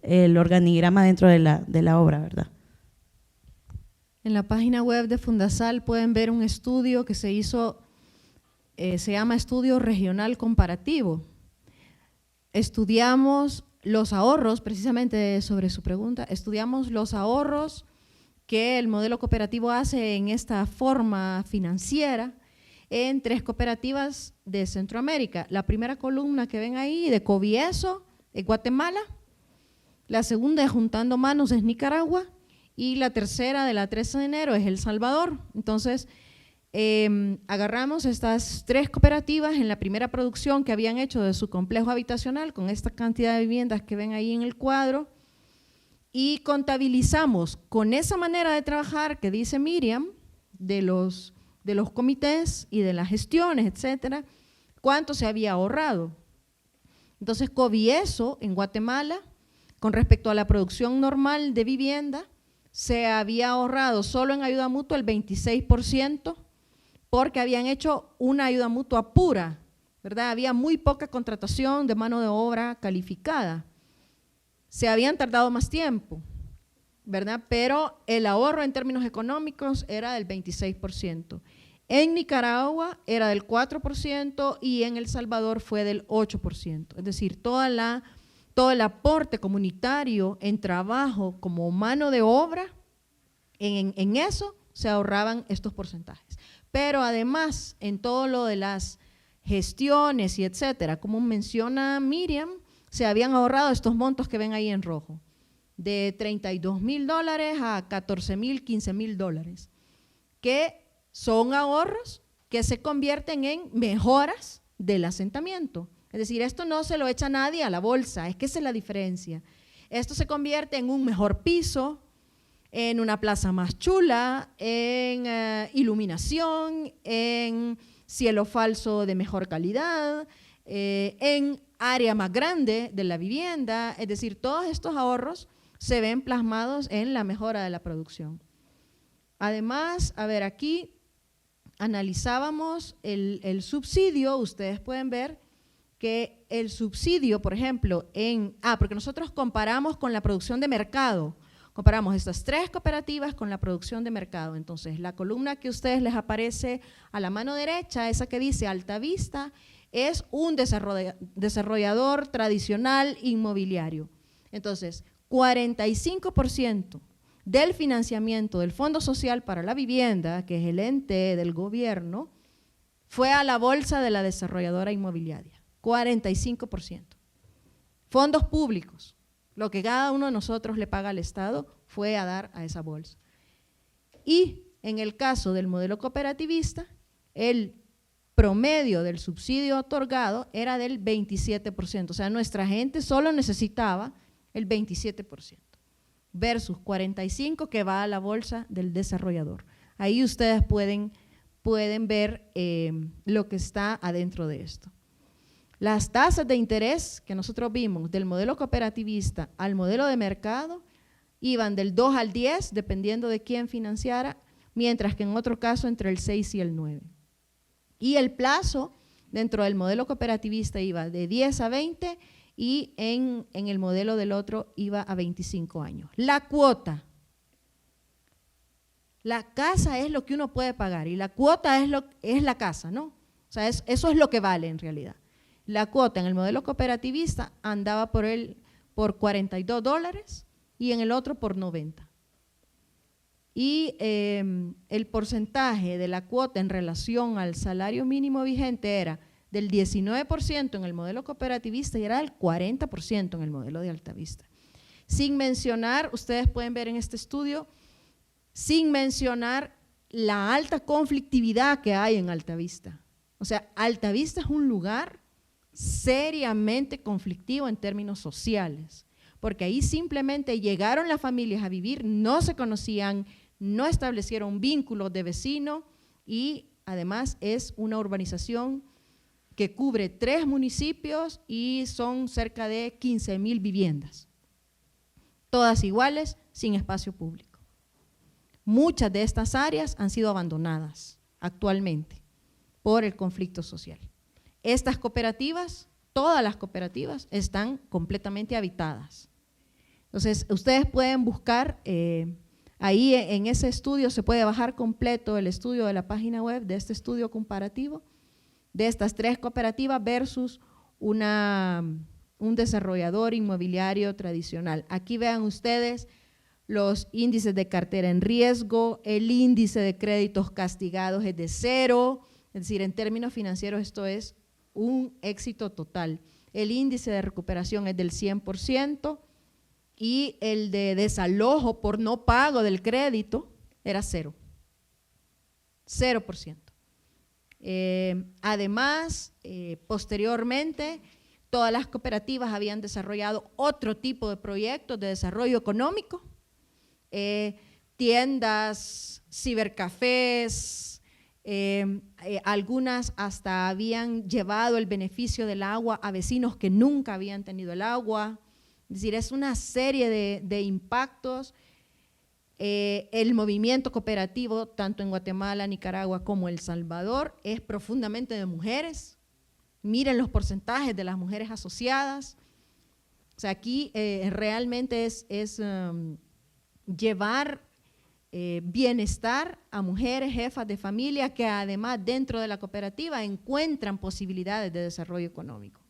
el organigrama dentro de la obra, ¿verdad? En la página web de Fundasal pueden ver un estudio que se hizo, se llama Estudio Regional Comparativo. Estudiamos los ahorros, precisamente sobre su pregunta, estudiamos los ahorros que el modelo cooperativo hace en esta forma financiera en 3 cooperativas de Centroamérica. La primera columna que ven ahí de Covieso, de Guatemala, la segunda de Juntando Manos es Nicaragua, y la tercera de la 13 de enero es El Salvador. Entonces, agarramos estas 3 cooperativas en la primera producción que habían hecho de su complejo habitacional con esta cantidad de viviendas que ven ahí en el cuadro y contabilizamos con esa manera de trabajar que dice Miriam, de los comités y de las gestiones, etcétera, cuánto se había ahorrado. Entonces, Covieso en Guatemala, con respecto a la producción normal de vivienda, se había ahorrado solo en ayuda mutua el 26%, porque habían hecho una ayuda mutua pura, ¿verdad? Había muy poca contratación de mano de obra calificada. Se habían tardado más tiempo, ¿verdad? Pero el ahorro en términos económicos era del 26%. En Nicaragua era del 4% y en El Salvador fue del 8%. Es decir, todo el aporte comunitario en trabajo como mano de obra, en eso se ahorraban estos porcentajes. Pero además, en todo lo de las gestiones y etcétera, como menciona Miriam, se habían ahorrado estos montos que ven ahí en rojo, de $32,000 a $14,000, $15,000, que son ahorros que se convierten en mejoras del asentamiento. Es decir, esto no se lo echa nadie a la bolsa, es que esa es la diferencia. Esto se convierte en un mejor piso, en una plaza más chula, en iluminación, en cielo falso de mejor calidad, en área más grande de la vivienda. Es decir, todos estos ahorros se ven plasmados en la mejora de la producción. Además, a ver, aquí analizábamos el subsidio. Ustedes pueden ver que el subsidio, por ejemplo, porque nosotros comparamos con la producción de mercado. Comparamos estas 3 cooperativas con la producción de mercado. Entonces, la columna que a ustedes les aparece a la mano derecha, esa que dice Altavista, es un desarrollador tradicional inmobiliario. Entonces, 45% del financiamiento del Fondo Social para la Vivienda, que es el ente del gobierno, fue a la bolsa de la desarrolladora inmobiliaria, 45%. Fondos públicos. Lo que cada uno de nosotros le paga al Estado fue a dar a esa bolsa. Y en el caso del modelo cooperativista, el promedio del subsidio otorgado era del 27%. O sea, nuestra gente solo necesitaba el 27%, versus 45% que va a la bolsa del desarrollador. Ahí ustedes pueden ver lo que está adentro de esto. Las tasas de interés que nosotros vimos del modelo cooperativista al modelo de mercado iban del 2 al 10, dependiendo de quién financiara, mientras que en otro caso entre el 6 y el 9. Y el plazo dentro del modelo cooperativista iba de 10 a 20 y en el modelo del otro iba a 25 años. La cuota. La casa es lo que uno puede pagar y la cuota es la casa, ¿no? O sea, eso es lo que vale en realidad. La cuota en el modelo cooperativista andaba por $42 y en el otro por 90. Y el porcentaje de la cuota en relación al salario mínimo vigente era del 19% en el modelo cooperativista y era del 40% en el modelo de Altavista. Sin mencionar, ustedes pueden ver en este estudio, sin mencionar la alta conflictividad que hay en Altavista. O sea, Altavista es un lugar seriamente conflictivo en términos sociales, porque ahí simplemente llegaron las familias a vivir, no se conocían, no establecieron vínculos de vecino y además es una urbanización que cubre 3 municipios y son cerca de 15,000 viviendas, todas iguales, sin espacio público. Muchas de estas áreas han sido abandonadas actualmente por el conflicto social. Estas cooperativas, todas las cooperativas, están completamente habitadas. Entonces, ustedes pueden buscar, ahí en ese estudio se puede bajar completo el estudio de la página web de este estudio comparativo de estas 3 cooperativas versus un desarrollador inmobiliario tradicional. Aquí vean ustedes los índices de cartera en riesgo, el índice de créditos castigados es de 0, es decir, en términos financieros esto es un éxito total. El índice de recuperación es del 100% y el de desalojo por no pago del crédito era 0%. Además, posteriormente, todas las cooperativas habían desarrollado otro tipo de proyectos de desarrollo económico, tiendas, cibercafés, algunas hasta habían llevado el beneficio del agua a vecinos que nunca habían tenido el agua. Es decir, es una serie de impactos. El movimiento cooperativo, tanto en Guatemala, Nicaragua como El Salvador, es profundamente de mujeres. Miren los porcentajes de las mujeres asociadas. O sea, aquí realmente es llevar bienestar a mujeres, jefas de familia, que además dentro de la cooperativa encuentran posibilidades de desarrollo económico.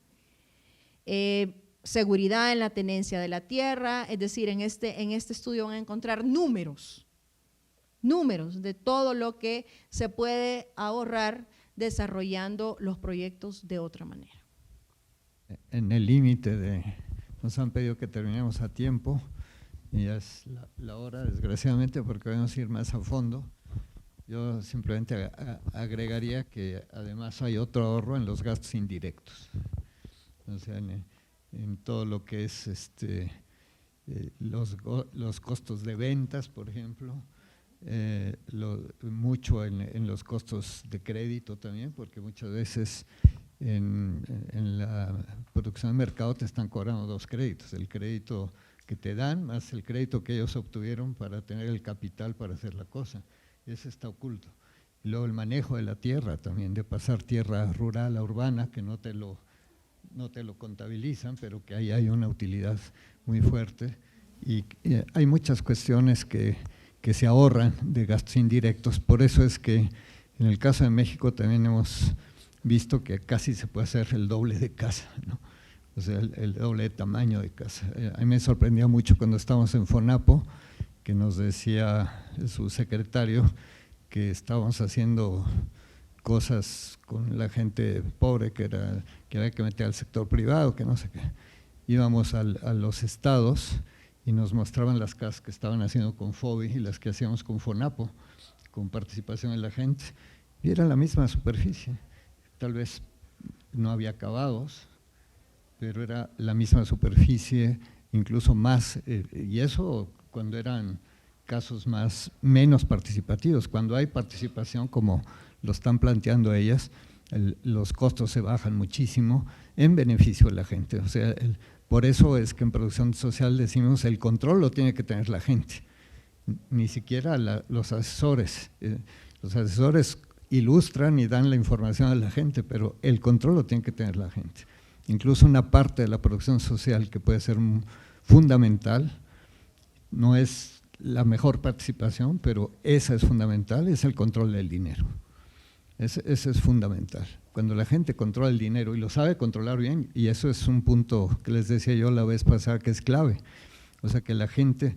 Seguridad en la tenencia de la tierra, es decir, en este estudio van a encontrar números de todo lo que se puede ahorrar desarrollando los proyectos de otra manera. En el límite nos han pedido que terminemos a tiempo, y ya es la hora, desgraciadamente, porque vamos a ir más a fondo. Yo simplemente agregaría que además hay otro ahorro en los gastos indirectos, o sea, en todo lo que es los costos de ventas, por ejemplo, mucho en los costos de crédito también, porque muchas veces en la producción de mercado te están cobrando dos créditos, el crédito que te dan más el crédito que ellos obtuvieron para tener el capital para hacer la cosa, ese está oculto. Y luego el manejo de la tierra también, de pasar tierra rural a urbana, que no te lo contabilizan, pero que ahí hay una utilidad muy fuerte, y hay muchas cuestiones que se ahorran de gastos indirectos. Por eso es que en el caso de México también hemos visto que casi se puede hacer el doble de casa, ¿no? O sea, el doble de tamaño de casa. A mí me sorprendió mucho cuando estábamos en FONAPO, que nos decía su secretario que estábamos haciendo cosas con la gente pobre, que había que meter al sector privado, que no sé qué. Íbamos a los estados y nos mostraban las casas que estaban haciendo con FOBI y las que hacíamos con FONAPO, con participación de la gente, y era la misma superficie. Tal vez no había acabados, pero era la misma superficie, incluso más, y eso cuando eran casos menos participativos. Cuando hay participación, como lo están planteando ellas, los costos se bajan muchísimo en beneficio de la gente. O sea, por eso es que en producción social decimos el control lo tiene que tener la gente, ni siquiera los asesores. Los asesores ilustran y dan la información a la gente, pero el control lo tiene que tener la gente. Incluso una parte de la producción social que puede ser fundamental, no es la mejor participación, pero esa es fundamental, es el control del dinero. Ese es fundamental. Cuando la gente controla el dinero y lo sabe controlar bien, y eso es un punto que les decía yo la vez pasada que es clave, o sea, que la gente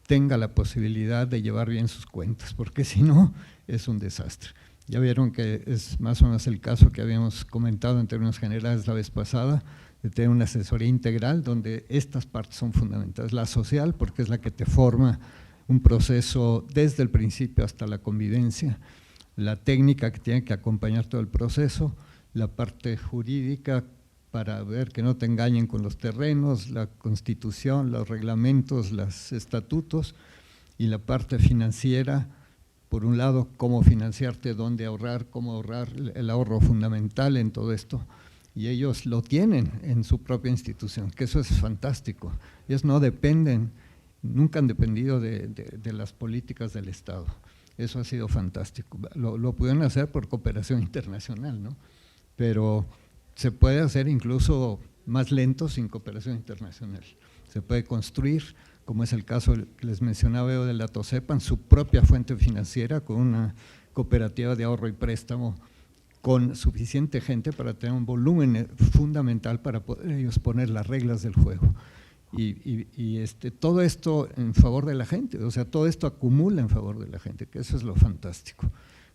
tenga la posibilidad de llevar bien sus cuentas, porque si no es un desastre. Ya vieron que es más o menos el caso que habíamos comentado en términos generales la vez pasada, de tener una asesoría integral donde estas partes son fundamentales. La social, porque es la que te forma un proceso desde el principio hasta la convivencia, la técnica que tiene que acompañar todo el proceso, la parte jurídica para ver que no te engañen con los terrenos, la constitución, los reglamentos, los estatutos, y la parte financiera, por un lado, cómo financiarte, dónde ahorrar, cómo ahorrar, el ahorro fundamental en todo esto, y ellos lo tienen en su propia institución, que eso es fantástico. Ellos no dependen, nunca han dependido de las políticas del Estado, eso ha sido fantástico. Lo pudieron hacer por cooperación internacional, ¿no? Pero se puede hacer incluso más lento sin cooperación internacional, se puede construir, como es el caso que les mencionaba yo de la TOSEPAN, su propia fuente financiera con una cooperativa de ahorro y préstamo con suficiente gente para tener un volumen fundamental para poder ellos poner las reglas del juego. Y todo esto en favor de la gente, o sea, todo esto acumula en favor de la gente, que eso es lo fantástico.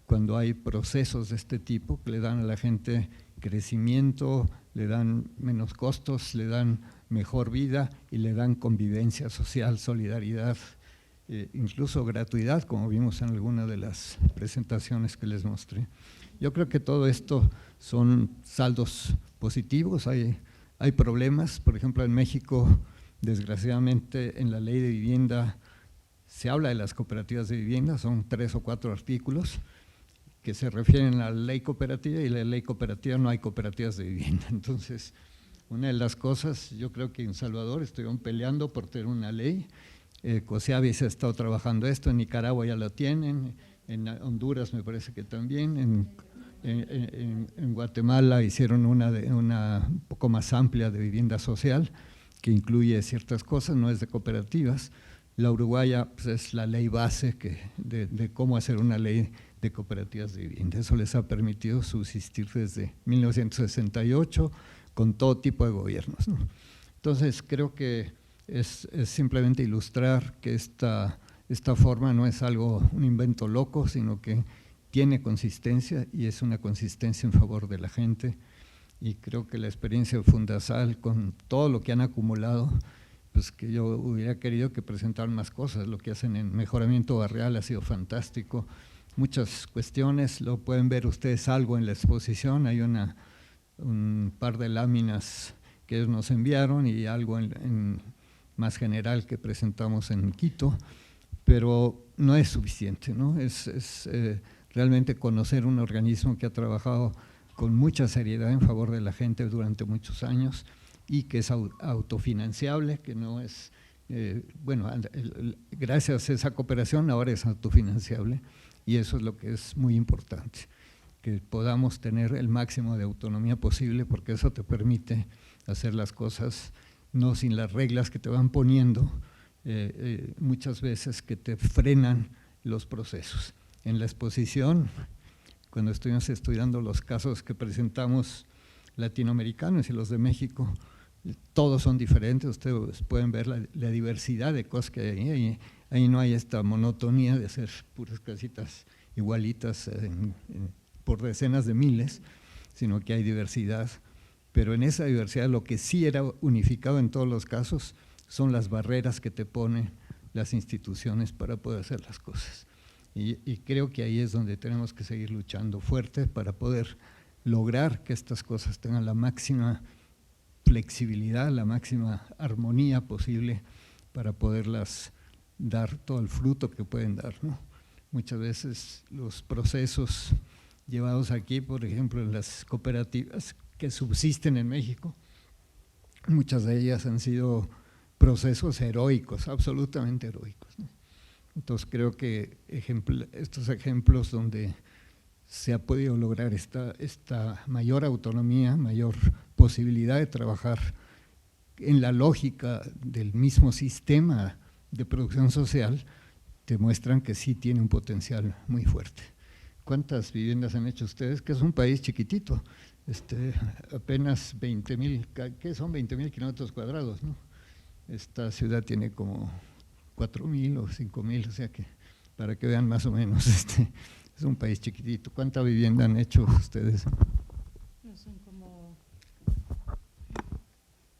Cuando hay procesos de este tipo que le dan a la gente crecimiento, le dan menos costos, le dan mejor vida y le dan convivencia social, solidaridad, incluso gratuidad, como vimos en alguna de las presentaciones que les mostré. Yo creo que todo esto son saldos positivos, hay problemas, por ejemplo en México, desgraciadamente en la ley de vivienda se habla de las cooperativas de vivienda, son 3 o 4 artículos que se refieren a la ley cooperativa y la ley cooperativa no hay cooperativas de vivienda. Entonces, una de las cosas, yo creo que en Salvador estuvieron peleando por tener una ley, COSEAVI se ha estado trabajando esto, en Nicaragua ya lo tienen, en Honduras me parece que también, en Guatemala hicieron una un poco más amplia de vivienda social, que incluye ciertas cosas, no es de cooperativas. La uruguaya pues, es la ley base de cómo hacer una ley de cooperativas de vivienda. Eso les ha permitido subsistir desde 1968 con todo tipo de gobiernos, ¿no? Entonces, creo que es simplemente ilustrar que esta forma no es un invento loco, sino que tiene consistencia y es una consistencia en favor de la gente. Y creo que la experiencia de Fundasal, con todo lo que han acumulado, pues que yo hubiera querido que presentaran más cosas. Lo que hacen en mejoramiento barrial ha sido fantástico. Muchas cuestiones, lo pueden ver ustedes algo en la exposición, hay un par de láminas que ellos nos enviaron y algo más general que presentamos en Quito, pero no es suficiente, ¿no? Es realmente conocer un organismo que ha trabajado con mucha seriedad en favor de la gente durante muchos años y que es autofinanciable, que no es, bueno, gracias a esa cooperación ahora es autofinanciable y eso es lo que es muy importante, que podamos tener el máximo de autonomía posible porque eso te permite hacer las cosas no sin las reglas que te van poniendo, muchas veces que te frenan los procesos. En la exposición, cuando estuvimos estudiando los casos que presentamos latinoamericanos y los de México, todos son diferentes, ustedes pueden ver la diversidad de cosas que hay ahí no hay esta monotonía de hacer puras casitas igualitas por decenas de miles, sino que hay diversidad, pero en esa diversidad lo que sí era unificado en todos los casos son las barreras que te ponen las instituciones para poder hacer las cosas. Y creo que ahí es donde tenemos que seguir luchando fuerte para poder lograr que estas cosas tengan la máxima flexibilidad, la máxima armonía posible para poderlas dar todo el fruto que pueden dar, ¿no? Muchas veces los procesos llevados aquí, por ejemplo, en las cooperativas que subsisten en México, muchas de ellas han sido procesos heroicos, absolutamente heroicos, ¿no? Entonces creo que estos ejemplos donde se ha podido lograr esta mayor autonomía, mayor posibilidad de trabajar en la lógica del mismo sistema de producción social, te muestran que sí tiene un potencial muy fuerte. ¿Cuántas viviendas han hecho ustedes? Que es un país chiquitito, apenas 20,000, ¿qué son 20,000 kilómetros cuadrados, ¿no? Esta ciudad tiene como 4,000 o 5,000, o sea que para que vean más o menos, es un país chiquitito. ¿Cuánta vivienda han hecho ustedes? Son como,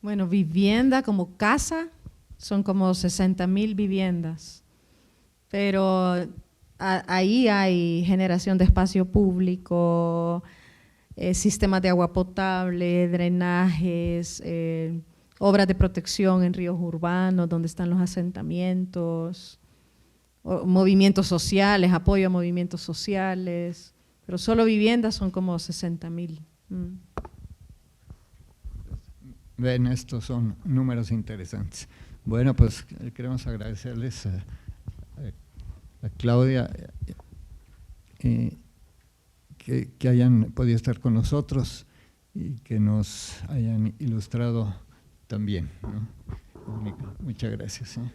bueno, vivienda como casa, son como 60,000 viviendas, pero ahí hay generación de espacio público, sistemas de agua potable, drenajes, obras de protección en ríos urbanos donde están los asentamientos, movimientos sociales, apoyo a movimientos sociales, pero solo viviendas son como 60,000. Ven, estos son números interesantes. Bueno, pues queremos agradecerles a Claudia que hayan podido estar con nosotros y que nos hayan ilustrado también, ¿no? Muchas gracias, ¿eh?